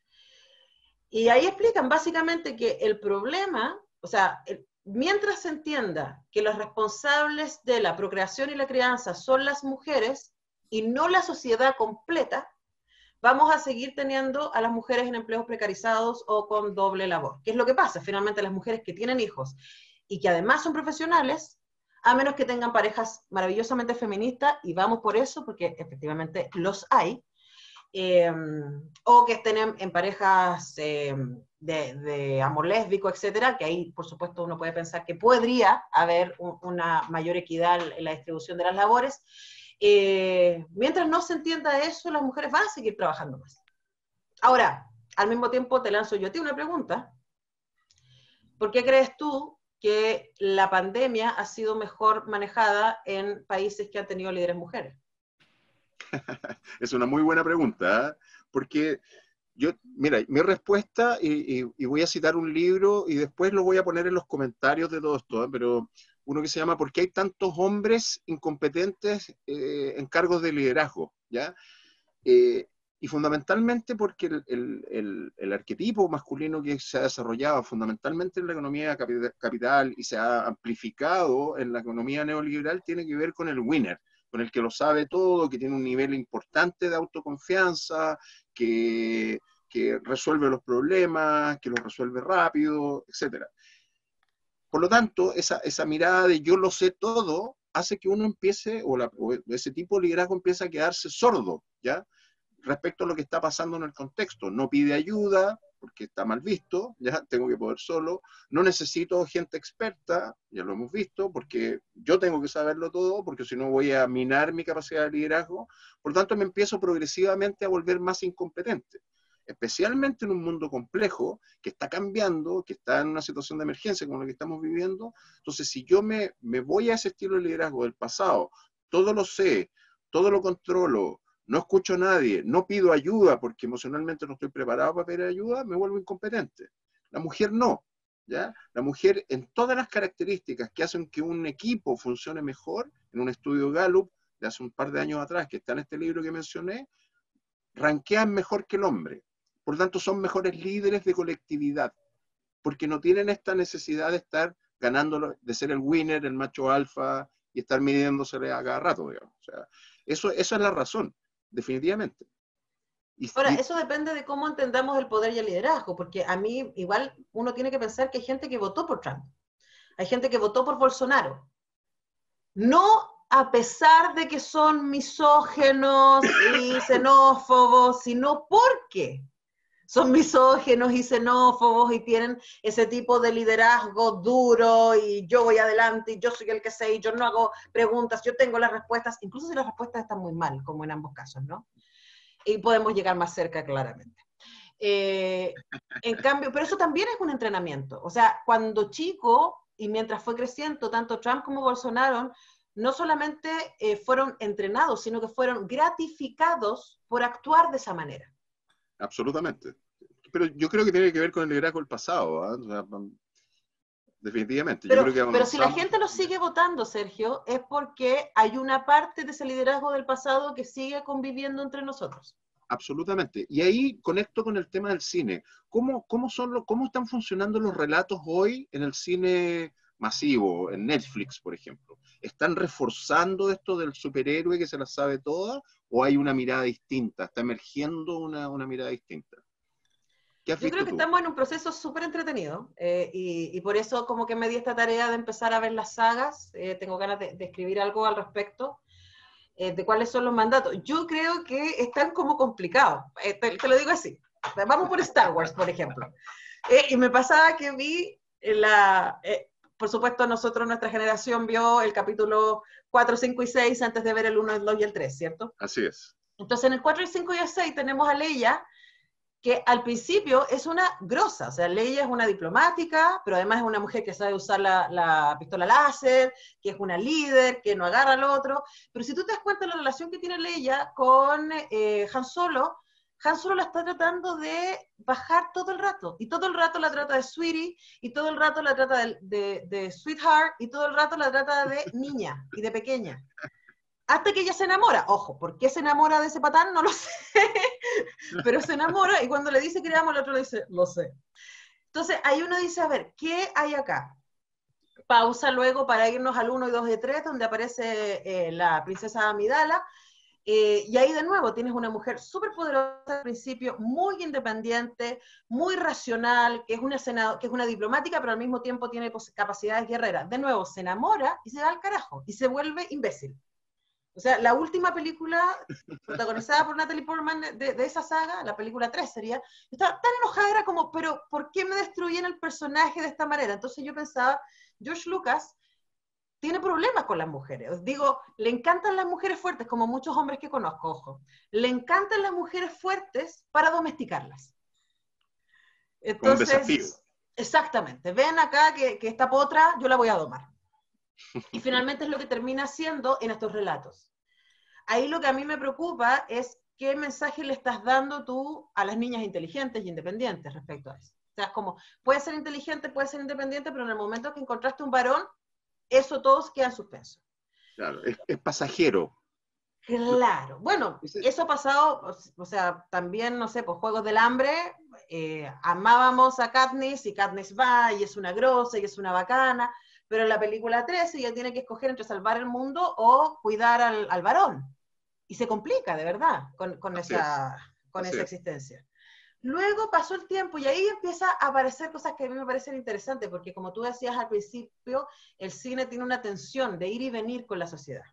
Y ahí explican básicamente que el problema, o sea, mientras se entienda que los responsables de la procreación y la crianza son las mujeres y no la sociedad completa, vamos a seguir teniendo a las mujeres en empleos precarizados o con doble labor. ¿Qué es lo que pasa? Finalmente las mujeres que tienen hijos y que además son profesionales, a menos que tengan parejas maravillosamente feministas, y vamos por eso, porque efectivamente los hay, o que estén en parejas de amor lésbico, etcétera, que ahí, por supuesto, uno puede pensar que podría haber una mayor equidad en la distribución de las labores. Mientras no se entienda eso, las mujeres van a seguir trabajando más. Ahora, al mismo tiempo te lanzo yo a ti una pregunta. ¿Por qué crees tú que la pandemia ha sido mejor manejada en países que han tenido líderes mujeres? Es una muy buena pregunta, ¿eh? Porque mira, mi respuesta, y voy a citar un libro y después lo voy a poner en los comentarios de todo esto, ¿eh? Pero uno que se llama ¿Por qué hay tantos hombres incompetentes en cargos de liderazgo? ¿Ya? Y fundamentalmente porque el arquetipo masculino que se ha desarrollado fundamentalmente en la economía capital y se ha amplificado en la economía neoliberal tiene que ver con el winner, con el que lo sabe todo, que tiene un nivel importante de autoconfianza, que resuelve los problemas, que los resuelve rápido, etc. Por lo tanto, esa mirada de yo lo sé todo hace que uno empiece, o ese tipo de liderazgo empieza a quedarse sordo, ¿ya? Respecto a lo que está pasando en el contexto. No pide ayuda, porque está mal visto, ya tengo que poder solo. No necesito gente experta, ya lo hemos visto, porque yo tengo que saberlo todo, porque si no voy a minar mi capacidad de liderazgo. Por lo tanto, me empiezo progresivamente a volver más incompetente, especialmente en un mundo complejo, que está cambiando, que está en una situación de emergencia como la que estamos viviendo. Entonces, si yo me voy a ese estilo de liderazgo del pasado, todo lo sé, todo lo controlo, no escucho a nadie, no pido ayuda porque emocionalmente no estoy preparado para pedir ayuda, me vuelvo incompetente. La mujer no, ¿ya? La mujer, en todas las características que hacen que un equipo funcione mejor, en un estudio Gallup de hace un par de años atrás, que está en este libro que mencioné, ranquean mejor que el hombre. Por lo tanto, son mejores líderes de colectividad, porque no tienen esta necesidad de estar ganando, de ser el winner, el macho alfa, y estar midiéndosele a cada rato, digamos. O sea, eso es la razón, definitivamente. Ahora, eso depende de cómo entendamos el poder y el liderazgo, porque a mí igual uno tiene que pensar que hay gente que votó por Trump, hay gente que votó por Bolsonaro, no a pesar de que son misógenos y xenófobos, sino porque son misógenos y xenófobos y tienen ese tipo de liderazgo duro y yo voy adelante y yo soy el que sé y yo no hago preguntas, yo tengo las respuestas, incluso si las respuestas están muy mal, como en ambos casos, ¿no? Y podemos llegar más cerca claramente. En cambio, pero eso también es un entrenamiento. O sea, cuando chico y mientras fue creciendo, tanto Trump como Bolsonaro no solamente fueron entrenados, sino que fueron gratificados por actuar de esa manera. Absolutamente. Pero yo creo que tiene que ver con el liderazgo del pasado, ¿eh? O sea, definitivamente. Pero, yo creo que pero si la gente lo sigue votando, Sergio, es porque hay una parte de ese liderazgo del pasado que sigue conviviendo entre nosotros. Absolutamente. Y ahí conecto con el tema del cine. ¿Cómo están funcionando los relatos hoy en el cine masivo, en Netflix, por ejemplo? ¿Están reforzando esto del superhéroe que se la sabe toda o hay una mirada distinta? ¿Está emergiendo una mirada distinta? ¿Qué has Yo creo visto que tú? estamos en un proceso súper entretenido y por eso como que me di esta tarea de empezar a ver las sagas. Tengo ganas de escribir algo al respecto. De cuáles son los mandatos. Yo creo que están como complicados, te lo digo así. Vamos por Star Wars, por ejemplo. Y me pasaba que vi por supuesto nuestra generación vio el capítulo 4, 5 y 6 antes de ver el 1, el 2 y el 3, ¿cierto? Así es. Entonces en el 4, el 5 y el 6 tenemos a Leia, que al principio es una grosa, o sea, Leia es una diplomática, pero además es una mujer que sabe usar la pistola láser, que es una líder, que no agarra al otro, pero si tú te das cuenta de la relación que tiene Leia con Han Solo la está tratando de bajar todo el rato, y todo el rato la trata de sweetie, y todo el rato la trata de sweetheart, y todo el rato la trata de niña y de pequeña. Hasta que ella se enamora. Ojo, ¿por qué se enamora de ese patán? No lo sé. Pero se enamora y cuando le dice que le amo, el otro le dice, lo sé. Entonces, ahí uno dice, a ver, ¿qué hay acá? Pausa luego para irnos al 1 y 2 y 3, donde aparece la princesa Amidala. Y ahí de nuevo tienes una mujer súper poderosa al principio, muy independiente, muy racional, que es una diplomática, pero al mismo tiempo tiene capacidades guerreras. De nuevo, se enamora y se va al carajo, y se vuelve imbécil. O sea, la última película protagonizada por Natalie Portman de esa saga, la película 3 sería, estaba tan enojada, era como, pero ¿por qué me destruyen el personaje de esta manera? Entonces yo pensaba, George Lucas tiene problemas con las mujeres. Digo, le encantan las mujeres fuertes, como muchos hombres que conozco, ojo. Le encantan las mujeres fuertes para domesticarlas. Entonces, como un desafío. Exactamente. Ven acá que esta potra yo la voy a domar. Y finalmente es lo que termina haciendo en estos relatos. Ahí lo que a mí me preocupa es qué mensaje le estás dando tú a las niñas inteligentes y independientes respecto a eso. O sea, es como, puede ser inteligente, puede ser independiente, pero en el momento que encontraste un varón, eso todos queda en suspenso. Claro, es pasajero. Claro, bueno, eso ha pasado, o sea, también, no sé, pues Juegos del Hambre, amábamos a Katniss y Katniss va y es una grosa y es una bacana, pero en la película 13 ella tiene que escoger entre salvar el mundo o cuidar al varón. Y se complica, de verdad, con esa existencia. Luego pasó el tiempo y ahí empieza a aparecer cosas que a mí me parecen interesantes, porque como tú decías al principio, el cine tiene una tensión de ir y venir con la sociedad.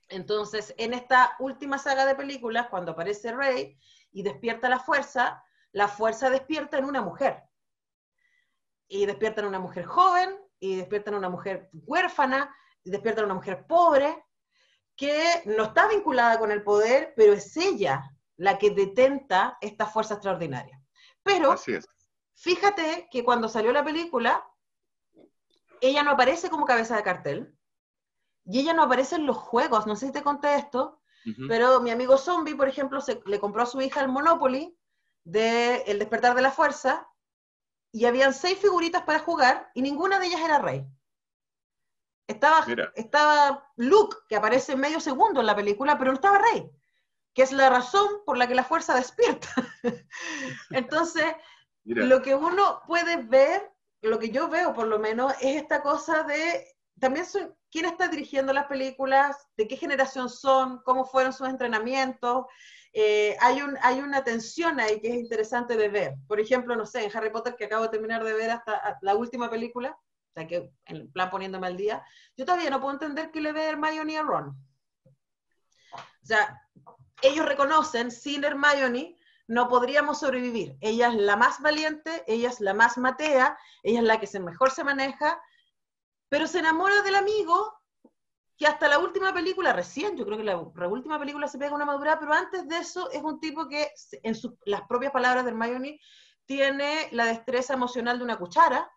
Entonces, en esta última saga de películas, cuando aparece Rey y despierta la fuerza despierta en una mujer. Y despierta en una mujer joven, y despierta en una mujer huérfana, y despierta en una mujer pobre, que no está vinculada con el poder, pero es ella la que detenta esta fuerza extraordinaria. Pero, así es. Fíjate que cuando salió la película, ella no aparece como cabeza de cartel, y ella no aparece en los juegos, no sé si te conté esto, pero mi amigo Zombie, por ejemplo, le compró a su hija el Monopoly de El Despertar de la Fuerza, y habían 6 figuritas para jugar, y ninguna de ellas era Rey. Estaba Luke, que aparece en medio segundo en la película, pero no estaba Rey, que es la razón por la que la fuerza despierta. Entonces, lo que uno puede ver, lo que yo veo por lo menos, es esta cosa de, también quién está dirigiendo las películas, de qué generación son, cómo fueron sus entrenamientos. Hay una tensión ahí que es interesante de ver. Por ejemplo, no sé, en Harry Potter, que acabo de terminar de ver hasta la última película, o sea, que en plan poniéndome al día, yo todavía no puedo entender qué le ve Hermione a Ron. O sea, ellos reconocen, sin Hermione no podríamos sobrevivir. Ella es la más valiente, ella es la más matea, ella es la que mejor se maneja, pero se enamora del amigo que hasta la última película, recién, yo creo que la última película se pega una madurada, pero antes de eso es un tipo que, en las propias palabras de Hermione, tiene la destreza emocional de una cuchara,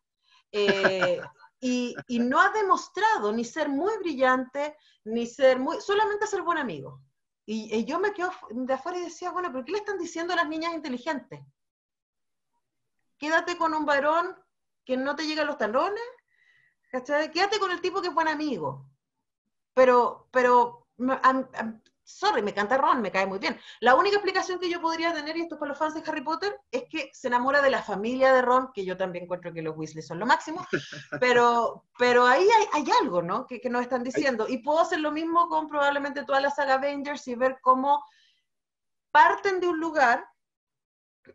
y no ha demostrado ni ser muy brillante, ni ser solamente ser buen amigo. Y yo me quedo de afuera y decía, bueno, ¿pero qué le están diciendo a las niñas inteligentes? Quédate con un varón que no te llega a los talones, ¿cachai? Quédate con el tipo que es buen amigo. Pero sorry, me encanta Ron, me cae muy bien. La única explicación que yo podría tener, y esto es para los fans de Harry Potter, es que se enamora de la familia de Ron, que yo también encuentro que los Weasley son lo máximo, pero ahí hay algo, ¿no? Que nos están diciendo. Y puedo hacer lo mismo con probablemente toda la saga Avengers y ver cómo parten de un lugar,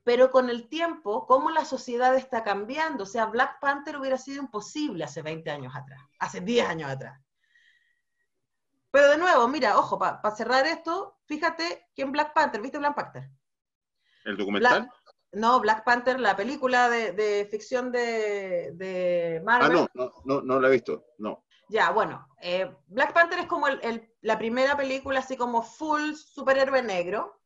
pero con el tiempo, cómo la sociedad está cambiando. O sea, Black Panther hubiera sido imposible hace 20 años atrás, hace 10 años atrás. Pero de nuevo, mira, ojo, para cerrar esto, fíjate que en Black Panther, ¿viste Black Panther? ¿El documental? Black Panther, la película de ficción de Marvel. No la he visto, no. Ya, bueno, Black Panther es como la primera película así como full superhéroe negro,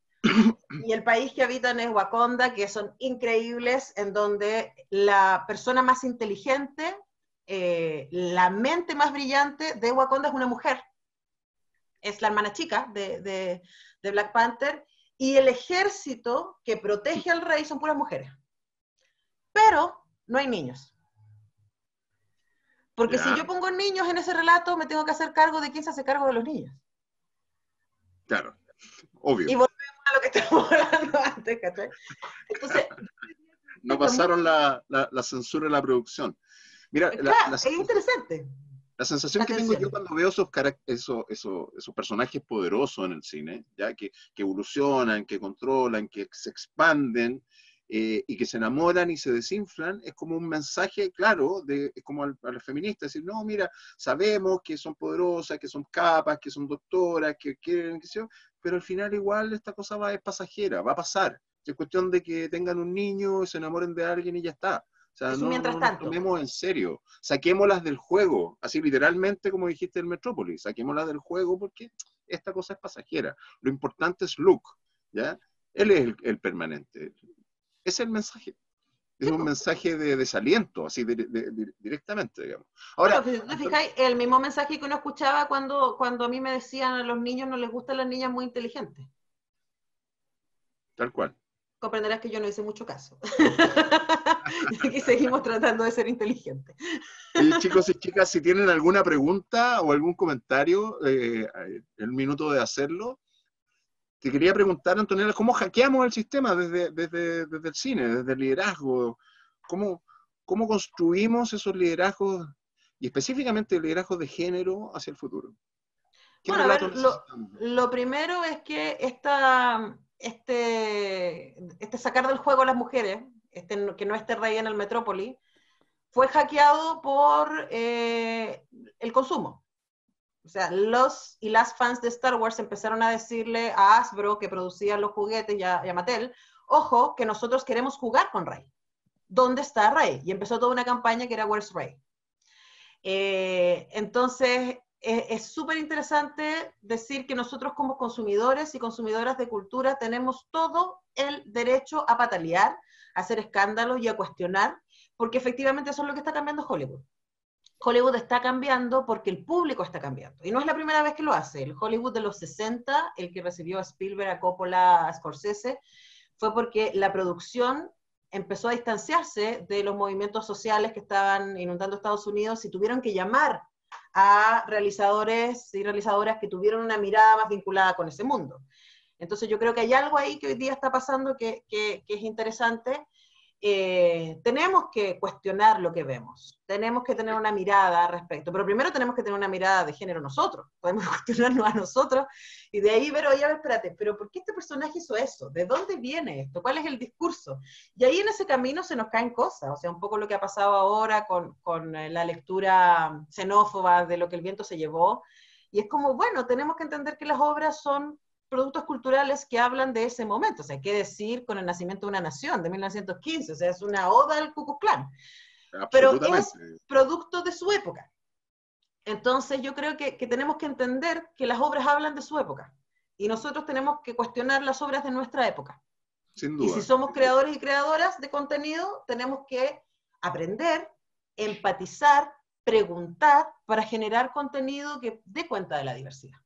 y el país que habitan es Wakanda, que son increíbles, en donde la persona más inteligente, la mente más brillante de Wakanda es una mujer. Es la hermana chica de Black Panther, y el ejército que protege al rey son puras mujeres. Pero no hay niños. Porque si yo pongo niños en ese relato, me tengo que hacer cargo de quién se hace cargo de los niños. Claro, obvio. Y volvemos a lo que estábamos hablando antes, ¿cachai? Entonces, no pasaron la censura en la producción. Mira, claro, es interesante. La sensación que tengo yo cuando veo esos personajes poderosos en el cine, ¿ya? Que evolucionan, que controlan, que se expanden, y que se enamoran y se desinflan, es como un mensaje claro, es como a las feministas, decir, no, mira, sabemos que son poderosas, que son capas, que son doctoras, que quieren, que sea, pero al final igual esta cosa es pasajera, va a pasar. Es cuestión de que tengan un niño, se enamoren de alguien y ya está. O sea, no nos tomemos en serio. Saquémoslas del juego, así literalmente como dijiste el Metrópolis, saquémoslas del juego porque esta cosa es pasajera. Lo importante es Luke, ¿ya? Él es el permanente. Ese es el mensaje. Es un mensaje de desaliento, así directamente, digamos. Ahora, bueno, si te fijáis, el mismo mensaje que uno escuchaba cuando a mí me decían a los niños no les gustan las niñas muy inteligentes. Tal cual. Comprenderás que yo no hice mucho caso. Y aquí seguimos tratando de ser inteligentes. Y chicos y chicas, si tienen alguna pregunta o algún comentario, el minuto de hacerlo. Te quería preguntar, Antonella, ¿cómo hackeamos el sistema desde el cine, desde el liderazgo? ¿Cómo construimos esos liderazgos, y específicamente liderazgos de género, hacia el futuro? Bueno, a ver, lo primero es que este sacar del juego a las mujeres, que no esté rey en el Metrópoli, fue hackeado por el consumo. O sea, los y las fans de Star Wars empezaron a decirle a Hasbro, que producía los juguetes, y a Mattel, ojo, que nosotros queremos jugar con Rey. ¿Dónde está Rey? Y empezó toda una campaña que era Where's Rey? Entonces, es súper interesante decir que nosotros como consumidores y consumidoras de cultura tenemos todo el derecho a patalear, a hacer escándalos y a cuestionar, porque efectivamente eso es lo que está cambiando Hollywood. Hollywood está cambiando porque el público está cambiando. Y no es la primera vez que lo hace. El Hollywood de los 60, el que recibió a Spielberg, a Coppola, a Scorsese, fue porque la producción empezó a distanciarse de los movimientos sociales que estaban inundando Estados Unidos y tuvieron que llamar a realizadores y realizadoras que tuvieron una mirada más vinculada con ese mundo. Entonces yo creo que hay algo ahí que hoy día está pasando que es interesante. tenemos que cuestionar lo que vemos, tenemos que tener una mirada al respecto, pero primero tenemos que tener una mirada de género nosotros, podemos cuestionarnos a nosotros y de ahí ver, oye, a ver, espérate, pero ¿por qué este personaje hizo eso? ¿De dónde viene esto? ¿Cuál es el discurso? Y ahí en ese camino se nos caen cosas, o sea, un poco lo que ha pasado ahora con la lectura xenófoba de lo que el viento se llevó, y es como, bueno, tenemos que entender que las obras son productos culturales que hablan de ese momento, o sea, qué decir con El nacimiento de una nación, de 1915, o sea, es una oda al Ku Klux Klan, pero es producto de su época. Entonces yo creo que tenemos que entender que las obras hablan de su época, y nosotros tenemos que cuestionar las obras de nuestra época. Sin duda. Y si somos creadores y creadoras de contenido, tenemos que aprender, empatizar, preguntar, para generar contenido que dé cuenta de la diversidad.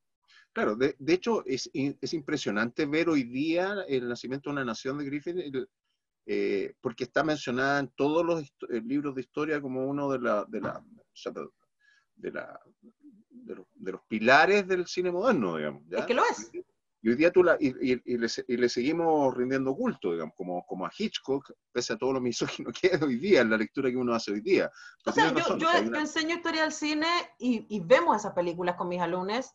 Claro, de hecho es impresionante ver hoy día El nacimiento de una nación de Griffith, porque está mencionada en todos los libros de historia como uno de los pilares del cine moderno, digamos. ¿Ya? Es que lo es. Y hoy día le seguimos rindiendo culto, digamos, como a Hitchcock, pese a todo lo misógino que es hoy día, en la lectura que uno hace hoy día. O sea, yo enseño historia del cine y vemos esas películas con mis alumnos,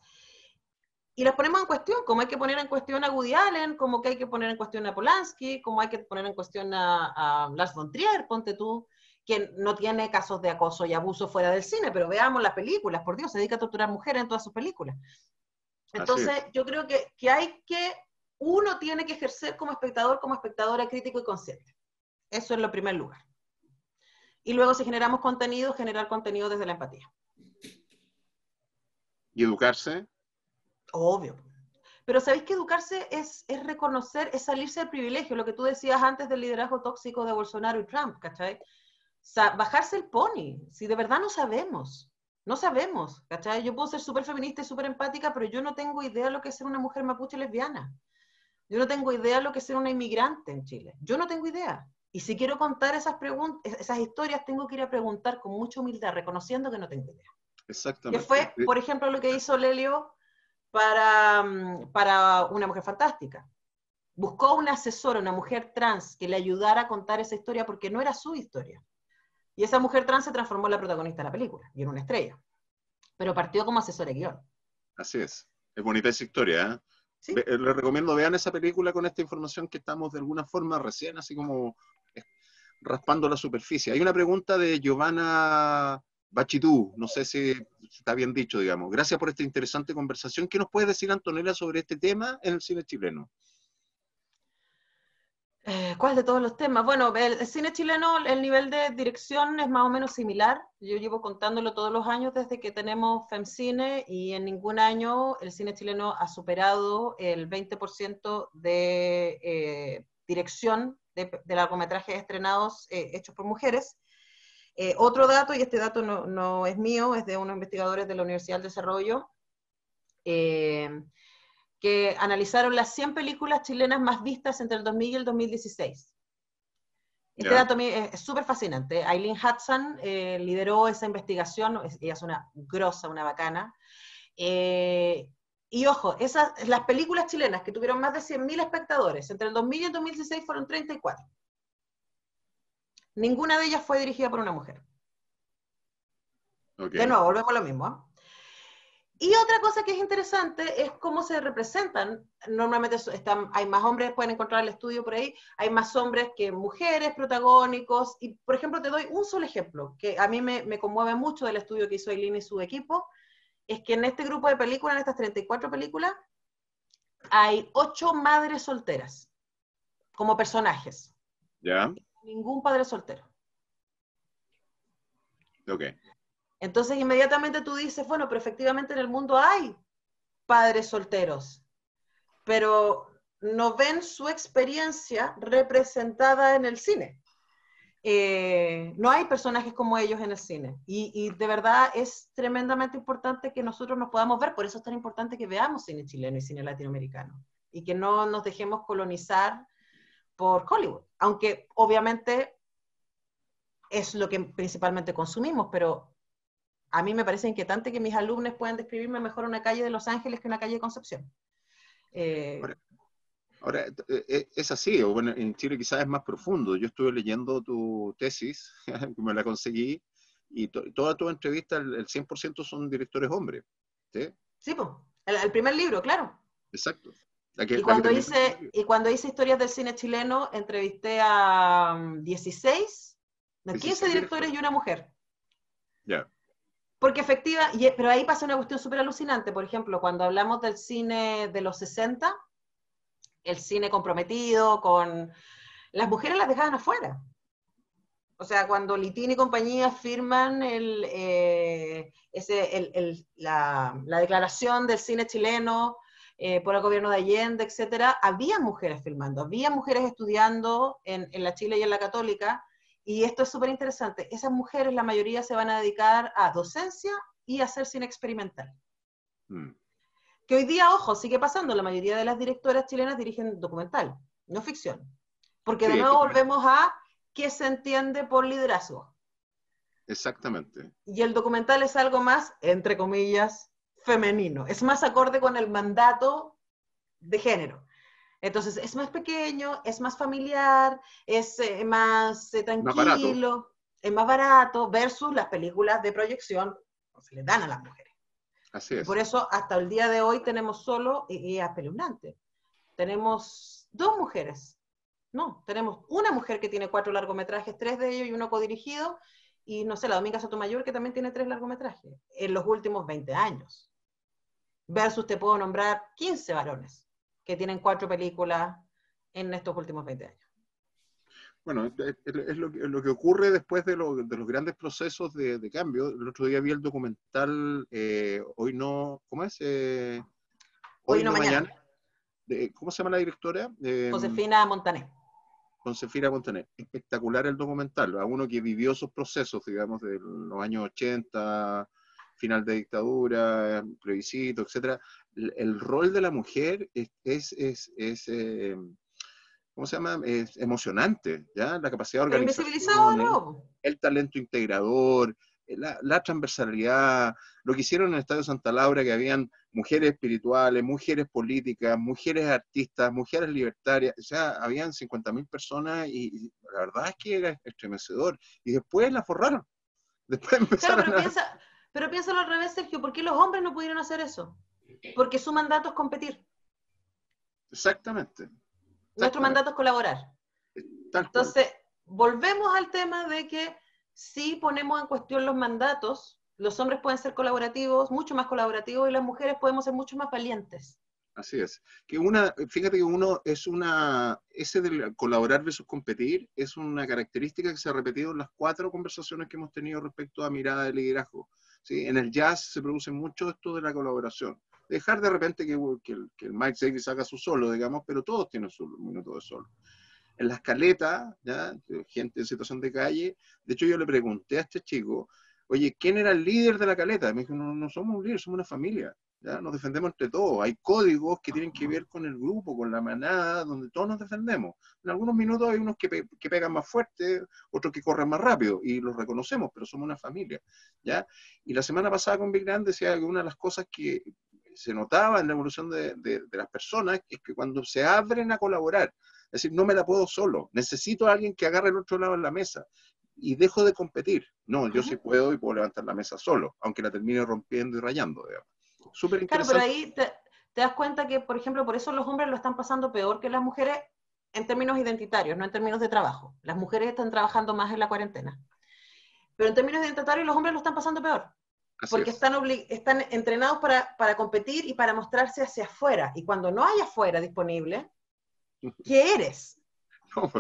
y las ponemos en cuestión, como hay que poner en cuestión a Woody Allen, como que hay que poner en cuestión a Polanski, como hay que poner en cuestión a Lars von Trier, ponte tú, que no tiene casos de acoso y abuso fuera del cine, pero veamos las películas, por Dios, se dedica a torturar mujeres en todas sus películas. Entonces, yo creo que uno tiene que ejercer como espectador, como espectadora crítico y consciente. Eso es lo primer lugar. Y luego, si generamos contenido, generar contenido desde la empatía. ¿Y educarse? Obvio. Pero ¿sabéis que educarse es reconocer, es salirse del privilegio? Lo que tú decías antes del liderazgo tóxico de Bolsonaro y Trump, ¿cachai? O sea, bajarse el pony, si de verdad no sabemos, ¿cachai? Yo puedo ser súper feminista y súper empática, pero yo no tengo idea de lo que es ser una mujer mapuche lesbiana. Yo no tengo idea de lo que es ser una inmigrante en Chile. Yo no tengo idea. Y si quiero contar esas historias, tengo que ir a preguntar con mucha humildad, reconociendo que no tengo idea. Exactamente. Que fue, por ejemplo, lo que hizo Lelio para Una Mujer Fantástica. Buscó una asesora, una mujer trans, que le ayudara a contar esa historia porque no era su historia. Y esa mujer trans se transformó en la protagonista de la película, y en una estrella. Pero partió como asesora de guión. Así es. Es bonita esa historia, ¿eh? ¿Sí? Les recomiendo, vean esa película con esta información que estamos de alguna forma recién, así como raspando la superficie. Hay una pregunta de Giovanna Bachitú, no sé si está bien dicho, digamos. Gracias por esta interesante conversación. ¿Qué nos puede decir, Antonella, sobre este tema en el cine chileno? ¿Cuál de todos los temas? Bueno, el cine chileno, el nivel de dirección es más o menos similar. Yo llevo contándolo todos los años desde que tenemos FEMCINE, y en ningún año el cine chileno ha superado el 20% de dirección de largometrajes estrenados hechos por mujeres. Otro dato, y este dato no es mío, es de unos investigadores de la Universidad del Desarrollo, que analizaron las 100 películas chilenas más vistas entre el 2000 y el 2016. Este dato es súper fascinante. Aileen Hudson lideró esa investigación, ella es una grosa, una bacana. Y ojo, las películas chilenas que tuvieron más de 100.000 espectadores entre el 2000 y el 2016 fueron 34. Ninguna de ellas fue dirigida por una mujer. Okay. De nuevo, volvemos a lo mismo, ¿eh? Y otra cosa que es interesante es cómo se representan. Normalmente hay más hombres, pueden encontrar el estudio por ahí, hay más hombres que mujeres protagónicos. Y, por ejemplo, te doy un solo ejemplo, que a mí me conmueve mucho del estudio que hizo Aileen y su equipo, es que en este grupo de películas, en estas 34 películas, hay 8 madres solteras como personajes. ¿Ya? Ningún padre soltero. Ok. Entonces inmediatamente tú dices, bueno, pero efectivamente en el mundo hay padres solteros, pero no ven su experiencia representada en el cine. No hay personajes como ellos en el cine. Y de verdad es tremendamente importante que nosotros nos podamos ver, por eso es tan importante que veamos cine chileno y cine latinoamericano, y que no nos dejemos colonizar por Hollywood, aunque obviamente es lo que principalmente consumimos, pero a mí me parece inquietante que mis alumnos puedan describirme mejor una calle de Los Ángeles que una calle de Concepción. Ahora, es así, o bueno, en Chile quizás es más profundo. Yo estuve leyendo tu tesis, que me la conseguí, y toda tu entrevista, el 100% son directores hombres. ¿Sí? Sí, pues, el primer libro, claro. Exacto. Y La que cuando terminó. hice historias del cine chileno, entrevisté a 16, no, 15 16 directores directores. y una mujer. Ya. Porque pero ahí pasa una cuestión súper alucinante. Por ejemplo, cuando hablamos del cine de los 60, el cine comprometido con... Las mujeres las dejaban afuera. O sea, cuando Litín y compañía firman la declaración del cine chileno por el gobierno de Allende, etcétera, había mujeres filmando, había mujeres estudiando en la Chile y en la Católica, y esto es súper interesante. Esas mujeres, la mayoría se van a dedicar a docencia y a hacer cine experimental. Mm. Que hoy día, ojo, sigue pasando, la mayoría de las directoras chilenas dirigen documental, no ficción. Porque de Sí, nuevo volvemos a qué se entiende por liderazgo. exactamente. Y el documental es algo más, entre comillas, femenino. Es más acorde con el mandato de género. Entonces, es más pequeño, es más familiar, es más Más barato. tranquilo, es más barato, versus las películas de proyección que se le dan a las mujeres. Así Y por es. eso, hasta el día de hoy, tenemos solo, y es espeluznante, tenemos 2 mujeres. No, tenemos una mujer que tiene 4 largometrajes, 3 de ellos y uno codirigido, y no sé, la Dominga Sotomayor que también tiene 3 largometrajes en los últimos 20 años. Versus te puedo nombrar 15 varones que tienen 4 películas en estos últimos 20 años. Bueno, es lo que ocurre después de los grandes procesos de cambio. El otro día vi el documental Hoy no, ¿cómo es? Hoy Hoy no no mañana. mañana. ¿Cómo se llama la directora? Josefina Montané. Josefina Montaner. Espectacular el documental. A uno que vivió esos procesos, digamos, de los años 80, final de dictadura, plebiscito, etcétera. El rol de la mujer ¿cómo se llama? Es emocionante, ¿ya? La capacidad de Pero invisibilizado de organización, nuevo. el talento integrador, la transversalidad, lo que hicieron en el Estadio Santa Laura, que habían mujeres espirituales, mujeres políticas, mujeres artistas, mujeres libertarias, o sea, habían 50.000 personas y la verdad es que era estremecedor. Y después la forraron, después Claro, empezaron a... pero piénsalo al revés, Sergio. ¿Por qué los hombres no pudieron hacer eso? Porque su mandato es competir. Exactamente, Nuestro exactamente, mandato es colaborar. tal cual. Entonces, volvemos al tema de que si ponemos en cuestión los mandatos, los hombres pueden ser colaborativos, mucho más colaborativos, y las mujeres podemos ser mucho más valientes. Así es. Fíjate que ese del colaborar versus competir es una característica que se ha repetido en las 4 conversaciones que hemos tenido respecto a mirada de liderazgo. ¿Sí? En el jazz se produce mucho esto de la colaboración. Dejar de repente que el Mike Davis haga su solo, digamos, pero todos tienen su minuto de solo. En las caletas, ¿ya? Gente en situación de calle, de hecho yo le pregunté a este chico, oye, ¿quién era el líder de la caleta? Me dijo, no, no somos un líder, somos una familia. ¿Ya? Nos defendemos entre todos. Hay códigos que tienen que ver con el grupo, con la manada, donde todos nos defendemos. En algunos minutos hay unos que pegan más fuerte, otros que corren más rápido, y los reconocemos, pero somos una familia. ¿Ya? Y la semana pasada con Big Grand decía que una de las cosas que se notaba en la evolución de las personas es que cuando se abren a colaborar, es decir, no me la puedo solo, necesito a alguien que agarre el otro lado en la mesa, y dejo de competir. No, yo sí puedo y puedo levantar la mesa solo, aunque la termine rompiendo y rayando, digamos. Súper Claro, pero interesante. ahí te das cuenta que, por ejemplo, por eso los hombres lo están pasando peor que las mujeres en términos identitarios, no en términos de trabajo. Las mujeres están trabajando más en la cuarentena. Pero en términos identitarios los hombres lo están pasando peor, Así porque es. están entrenados para competir y para mostrarse hacia afuera. Y cuando no hay afuera disponible, ¿qué eres? No,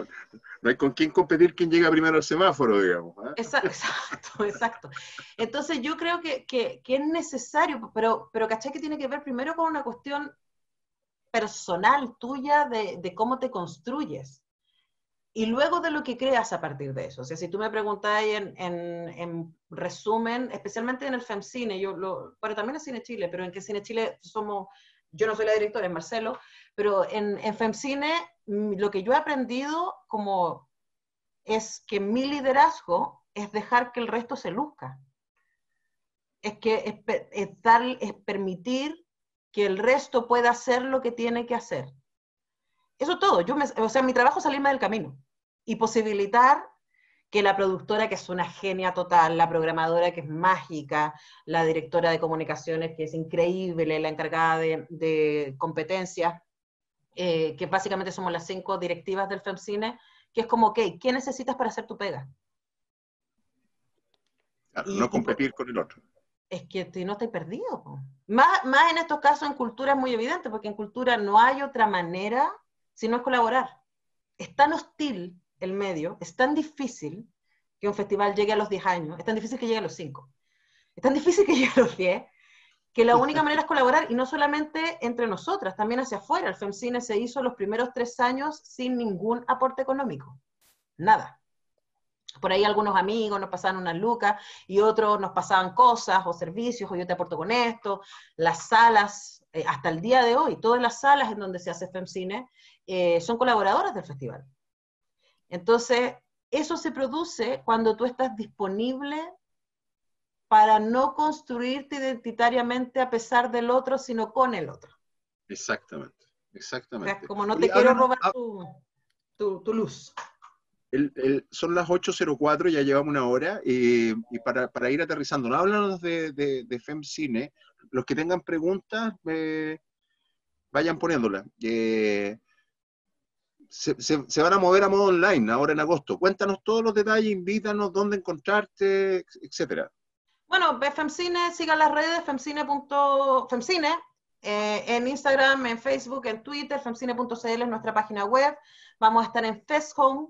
no hay con quién competir quién llega primero al semáforo, digamos. ¿Eh? Exacto, exacto. Entonces yo creo que es necesario, pero ¿cachai? Que tiene que ver primero con una cuestión personal tuya de cómo te construyes. Y luego de lo que creas a partir de eso. O sea, si tú me preguntáis en resumen, especialmente en el FEMCINE, bueno, también en Cine Chile, pero en que Cine Chile yo no soy la directora, es Marcelo, pero en FEMCINE lo que yo he aprendido es que mi liderazgo es dejar que el resto se luzca. Es permitir que el resto pueda hacer lo que tiene que hacer. Eso es todo. O sea, mi trabajo es salirme del camino y posibilitar que la productora, que es una genia total, la programadora, que es mágica, la directora de comunicaciones, que es increíble, la encargada de competencias, que básicamente somos las 5 directivas del FEMCINE, que es como, ok, ¿qué necesitas para hacer tu pega? Claro, no competir con el otro. Es que no estáis perdido. Po. Más en estos casos en cultura es muy evidente, porque en cultura no hay otra manera si no es colaborar. Es tan hostil el medio, es tan difícil que un festival llegue a los 10 años, es tan difícil que llegue a los 5, es tan difícil que llegue a los 10, que la única manera es colaborar, y no solamente entre nosotras, también hacia afuera. El FEMCINE se hizo los primeros 3 años sin ningún aporte económico, nada. Por ahí algunos amigos nos pasaban unas lucas y otros nos pasaban cosas o servicios, o yo te aporto con esto. Las salas, hasta el día de hoy, todas las salas en donde se hace FEMCINE son colaboradoras del festival. Entonces, eso se produce cuando tú estás disponible para no construirte identitariamente a pesar del otro, sino con el otro. Exactamente, exactamente. O sea, como no te quiero robar tu luz. Son las 8:04, ya llevamos una hora, y para ir aterrizando, háblanos de FEMCINE. Los que tengan preguntas, vayan poniéndolas. Se van a mover a modo online ahora en agosto. Cuéntanos todos los detalles, invítanos, dónde encontrarte, etcétera. Bueno, FEMCINE, sigan las redes, FEMCINE, en Instagram, en Facebook, en Twitter, femcine.cl es nuestra página web. Vamos a estar en FestHome,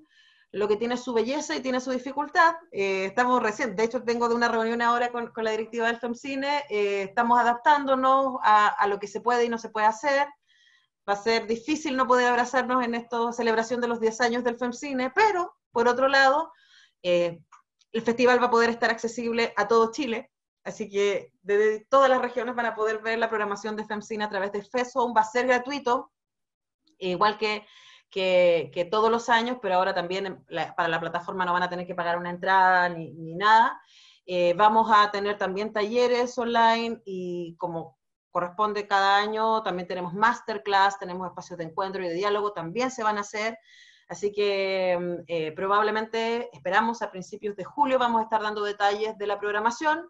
lo que tiene su belleza y tiene su dificultad. Estamos recién, de hecho vengo de una reunión ahora con la directiva del FEMCINE, estamos adaptándonos a lo que se puede y no se puede hacer. Va a ser difícil no poder abrazarnos en esta celebración de los 10 años del FEMCINE, pero, por otro lado, el festival va a poder estar accesible a todo Chile, así que desde todas las regiones van a poder ver la programación de FEMCINE a través de FESOM. Va a ser gratuito, igual que todos los años, pero ahora también para la plataforma no van a tener que pagar una entrada ni nada. Vamos a tener también talleres online y como corresponde cada año, también tenemos masterclass, tenemos espacios de encuentro y de diálogo, también se van a hacer. Así que probablemente, esperamos, a principios de julio vamos a estar dando detalles de la programación,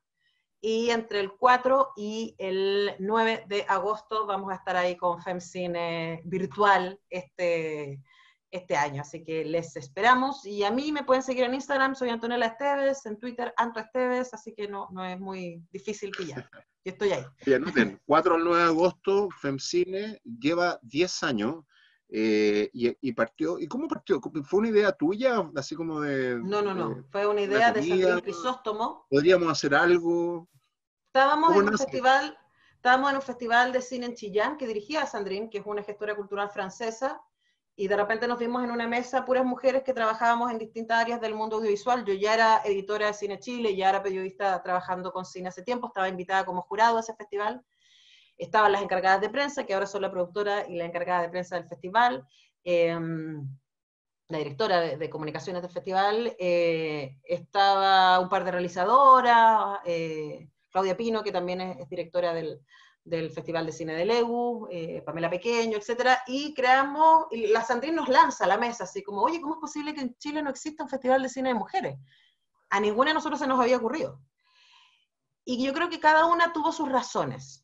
y entre el 4 y el 9 de agosto vamos a estar ahí con FEMCINE virtual este año. Así que les esperamos, y a mí me pueden seguir en Instagram, soy Antonella Esteves, en Twitter, Anto Esteves, así que no es muy difícil pillar. Yo estoy ahí. Bien, noten, 4 al 9 de agosto, FEMCINE lleva 10 años. Y partió, ¿y cómo partió? ¿Fue una idea tuya? Así como de... No, fue una idea de Sandrine Crisóstomo. ¿Podríamos hacer algo? Estábamos en un festival de cine en Chillán que dirigía Sandrine, que es una gestora cultural francesa, y de repente nos vimos en una mesa puras mujeres que trabajábamos en distintas áreas del mundo audiovisual. Yo ya era editora de Cine Chile, ya era periodista trabajando con cine hace tiempo, estaba invitada como jurado a ese festival. Estaban las encargadas de prensa, que ahora son la productora y la encargada de prensa del festival, la directora de comunicaciones del festival, estaba un par de realizadoras, Claudia Pino, que también es directora del Festival de Cine de Legu, Pamela Pequeño, etc. Y creamos, y la Sandrine nos lanza a la mesa, así como, oye, ¿cómo es posible que en Chile no exista un festival de cine de mujeres? A ninguna de nosotros se nos había ocurrido. Y yo creo que cada una tuvo sus razones.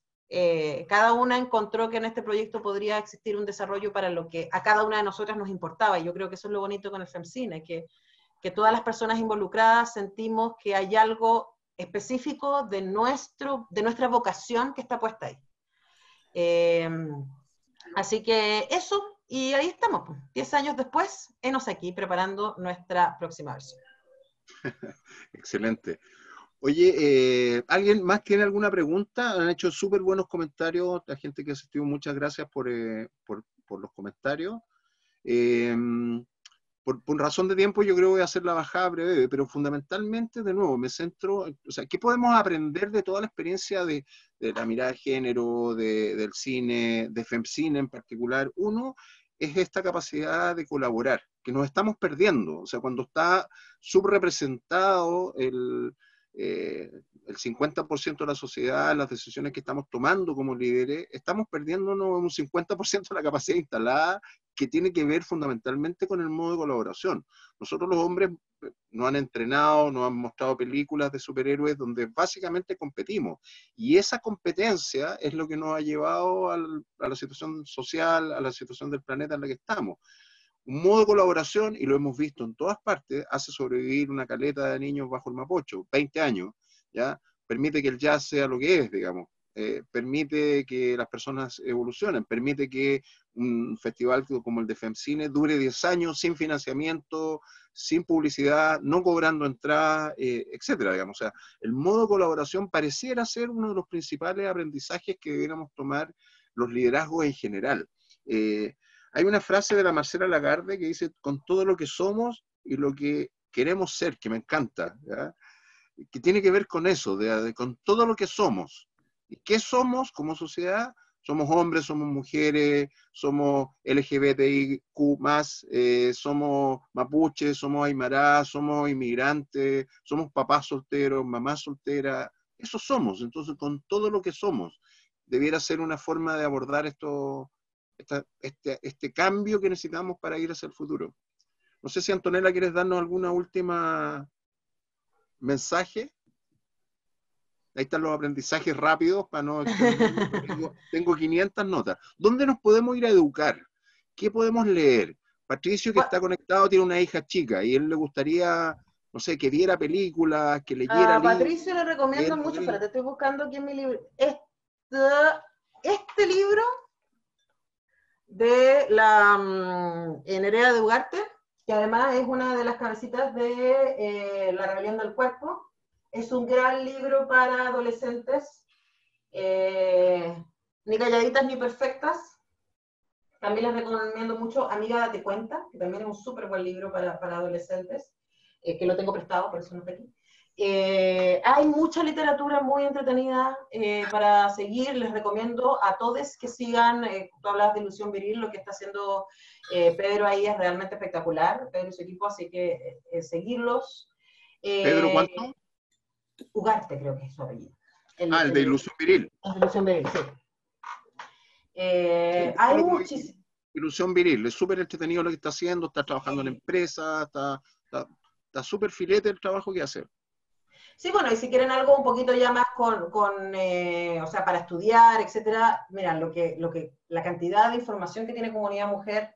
Cada una encontró que en este proyecto podría existir un desarrollo para lo que a cada una de nosotras nos importaba, y yo creo que eso es lo bonito con el FEMCINE, que todas las personas involucradas sentimos que hay algo específico de nuestra vocación que está puesta ahí. Así que eso, y ahí estamos, 10 años después, enos aquí preparando nuestra próxima versión. Excelente. Oye, ¿alguien más tiene alguna pregunta? Han hecho súper buenos comentarios, la gente que asistió, muchas gracias por los comentarios. Por razón de tiempo yo creo que voy a hacer la bajada breve, pero fundamentalmente, de nuevo, me centro, o sea, ¿qué podemos aprender de toda la experiencia de la mirada de género, del cine, de FEMCINE en particular? Uno, es esta capacidad de colaborar, que nos estamos perdiendo, o sea, cuando está subrepresentado el 50% de la sociedad, las decisiones que estamos tomando como líderes, estamos perdiéndonos un 50% de la capacidad instalada, que tiene que ver fundamentalmente con el modo de colaboración. Nosotros los hombres nos han entrenado, nos han mostrado películas de superhéroes donde básicamente competimos. Y esa competencia es lo que nos ha llevado a la situación social, a la situación del planeta en la que estamos. Un modo de colaboración, y lo hemos visto en todas partes, hace sobrevivir una caleta de niños bajo el Mapocho, 20 años, ¿ya? Permite que el jazz sea lo que es, digamos. Permite que las personas evolucionen, permite que un festival como el de FEMCINE dure 10 años sin financiamiento, sin publicidad, no cobrando entradas, etcétera, digamos. O sea, el modo de colaboración pareciera ser uno de los principales aprendizajes que deberíamos tomar los liderazgos en general. Hay una frase de la Marcela Lagarde que dice, con todo lo que somos y lo que queremos ser, que me encanta, ¿ya? Que tiene que ver con eso, con todo lo que somos. ¿Y qué somos como sociedad? Somos hombres, somos mujeres, somos LGBTIQ+, somos mapuches, somos aymara, somos inmigrantes, somos papás solteros, mamás solteras. Eso somos. Entonces, con todo lo que somos, debiera ser una forma de abordar este cambio que necesitamos para ir hacia el futuro. No sé si, Antonella, ¿quieres darnos alguna última mensaje? Ahí están los aprendizajes rápidos para no extenderme. Tengo 500 notas. ¿Dónde nos podemos ir a educar? ¿Qué podemos leer? Patricio, que está conectado, tiene una hija chica y él le gustaría, no sé, que viera películas, que leyera A libros. Patricio le recomiendo mucho, espérate, estoy buscando aquí en mi libro. Este libro de la Nerea de Ugarte, que además es una de las cabecitas de La Rebelión del Cuerpo. Es un gran libro para adolescentes, ni calladitas ni perfectas. También les recomiendo mucho Amiga, date cuenta, que también es un súper buen libro para adolescentes, que lo tengo prestado, por eso no está aquí. Hay mucha literatura muy entretenida para seguir. Les recomiendo a todos que sigan, tú hablas de Ilusión Viril, lo que está haciendo Pedro ahí es realmente espectacular, Pedro y su equipo, así que seguirlos. ¿Pedro cuánto? Ugarte, creo que es su apellido. El de Ilusión Viril. Ilusión Viril, sí. Hay muchísimo. Ilusión Viril, es súper entretenido lo que está haciendo, está trabajando en empresa, está súper filete el trabajo que hace. Sí, bueno, y si quieren algo un poquito ya más o sea, para estudiar, etcétera, mira, la cantidad de información que tiene Comunidad Mujer,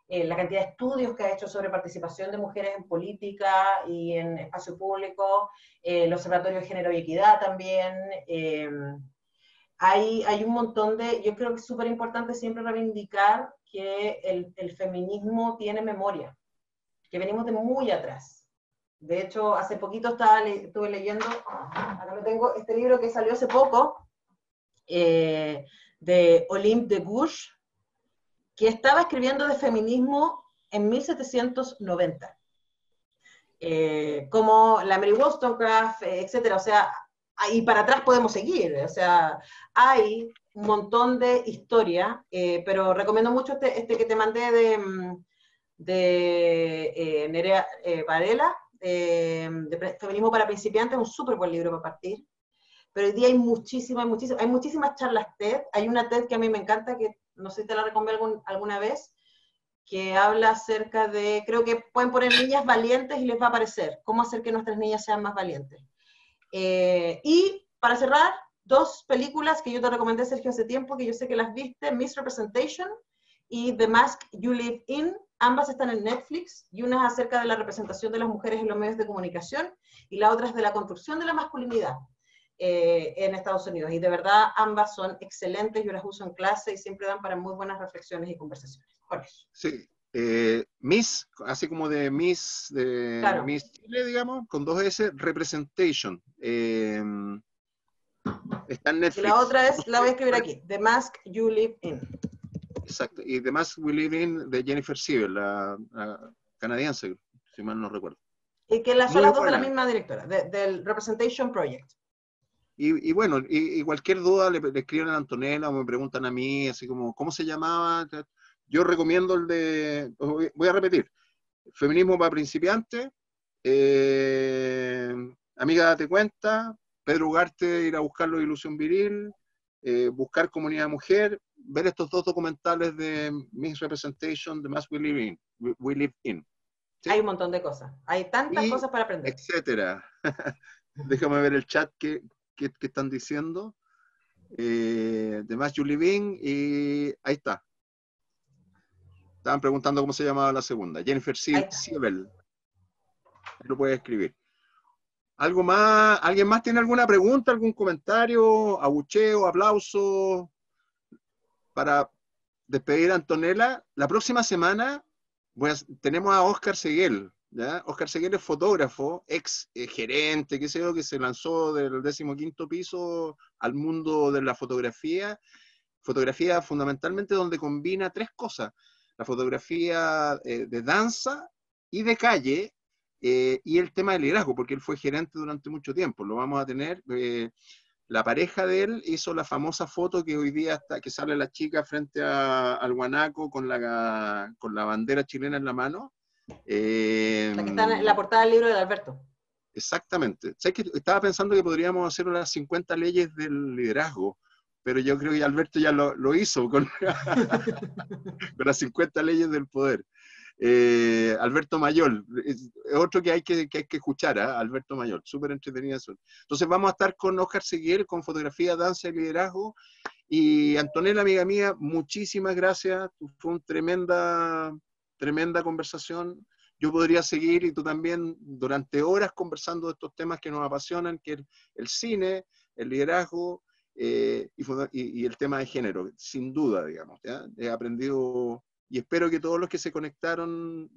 la cantidad de estudios que ha hecho sobre participación de mujeres en política y en espacio público, el Observatorio de Género y Equidad también, hay un montón yo creo que es súper importante siempre reivindicar que el feminismo tiene memoria, que venimos de muy atrás. De hecho, hace poquito estuve leyendo, acá lo tengo, este libro que salió hace poco, de Olympe de Gouges, que estaba escribiendo de feminismo en 1790. Como la Mary Wollstonecraft, etcétera. O sea, y para atrás podemos seguir. O sea, hay un montón de historia, pero recomiendo mucho este que te mandé de Nerea Varela, de Feminismo para Principiantes, un súper buen libro para partir. Pero hoy día hay muchísimas charlas TED. Hay una TED que a mí me encanta, que no sé si te la recomiendo alguna vez, que habla acerca de, creo que pueden poner niñas valientes y les va a aparecer, cómo hacer que nuestras niñas sean más valientes. Y para cerrar, 2 películas que yo te recomendé, Sergio, hace tiempo, que yo sé que las viste, Misrepresentation y The Mask You Live In. Ambas están en Netflix, y una es acerca de la representación de las mujeres en los medios de comunicación, y la otra es de la construcción de la masculinidad en Estados Unidos. Y de verdad, ambas son excelentes, yo las uso en clase y siempre dan para muy buenas reflexiones y conversaciones. Con eso. Sí. Miss, así como de Miss, Claro. Miss Chile, digamos, con 2 S, Representation. Está en Netflix. Y la otra es, la voy a escribir aquí, The Mask You Live In. Exacto, y The Mask We Live In, de Jennifer Sievel, la canadiense, si mal no recuerdo. Y que son las 2 de la misma directora, del Representation Project. Y bueno, y cualquier duda le escriben a Antonella o me preguntan a mí, así como, ¿cómo se llamaba? Yo recomiendo el de, voy a repetir, Feminismo para Principiantes, Amiga, date cuenta, Pedro Ugarte, ir a buscarlo de Ilusión Viril, buscar Comunidad Mujer, ver estos dos documentales de Misrepresentation, The Mask We Live In. ¿Sí? Hay un montón de cosas. Hay tantas cosas para aprender. Etcétera. Déjame ver el chat que están diciendo. The Mask You Live In, y ahí está. Estaban preguntando cómo se llamaba la segunda. Jennifer Siebel. Lo puede escribir. ¿Algo más? ¿Alguien más tiene alguna pregunta, algún comentario, abucheo, aplauso para despedir a Antonella? La próxima semana tenemos a Oscar Seguel, ¿ya? Oscar Seguel es fotógrafo, ex gerente, qué sé yo, que se lanzó del 15º piso al mundo de la fotografía fundamentalmente donde combina tres cosas: la fotografía de danza y de calle, y el tema del liderazgo, porque él fue gerente durante mucho tiempo. Lo vamos a tener. La pareja de él hizo la famosa foto que hoy día está, que sale la chica frente al guanaco con la bandera chilena en la mano. La que está en la portada del libro de Alberto. Exactamente. ¿Sabes que estaba pensando que podríamos hacer las 50 leyes del liderazgo? Pero yo creo que Alberto ya lo hizo con con las 50 leyes del poder. Alberto Mayol, es otro que hay que escuchar, Alberto Mayol, súper entretenido eso. Entonces vamos a estar con Oscar Seguel, con fotografía, danza y liderazgo. Y Antonella, amiga mía, muchísimas gracias. Fue una tremenda conversación. Yo podría seguir, y tú también, durante horas conversando de estos temas que nos apasionan, que es el cine, el liderazgo, y el tema de género, sin duda, digamos. ¿ya? He aprendido, y espero que todos los que se conectaron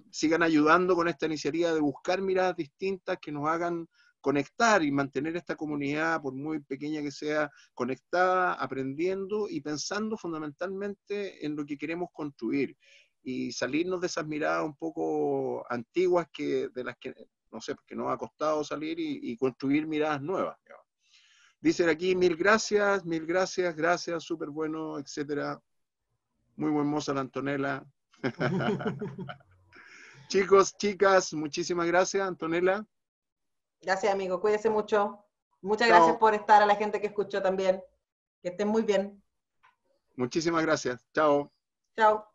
sigan ayudando con esta iniciativa de buscar miradas distintas que nos hagan conectar y mantener esta comunidad, por muy pequeña que sea, conectada, aprendiendo y pensando fundamentalmente en lo que queremos construir, y salirnos de esas miradas un poco antiguas de las que, no sé, porque nos ha costado salir, y construir miradas nuevas, digamos. Dicen aquí, mil gracias, gracias, súper bueno, etcétera. Muy buen moza la Antonella. Chicos, chicas, muchísimas gracias, Antonella. Gracias, amigo. Cuídese mucho. Muchas Chao. gracias por estar, a la gente que escuchó también. Que estén muy bien. Muchísimas gracias. Chao. Chao.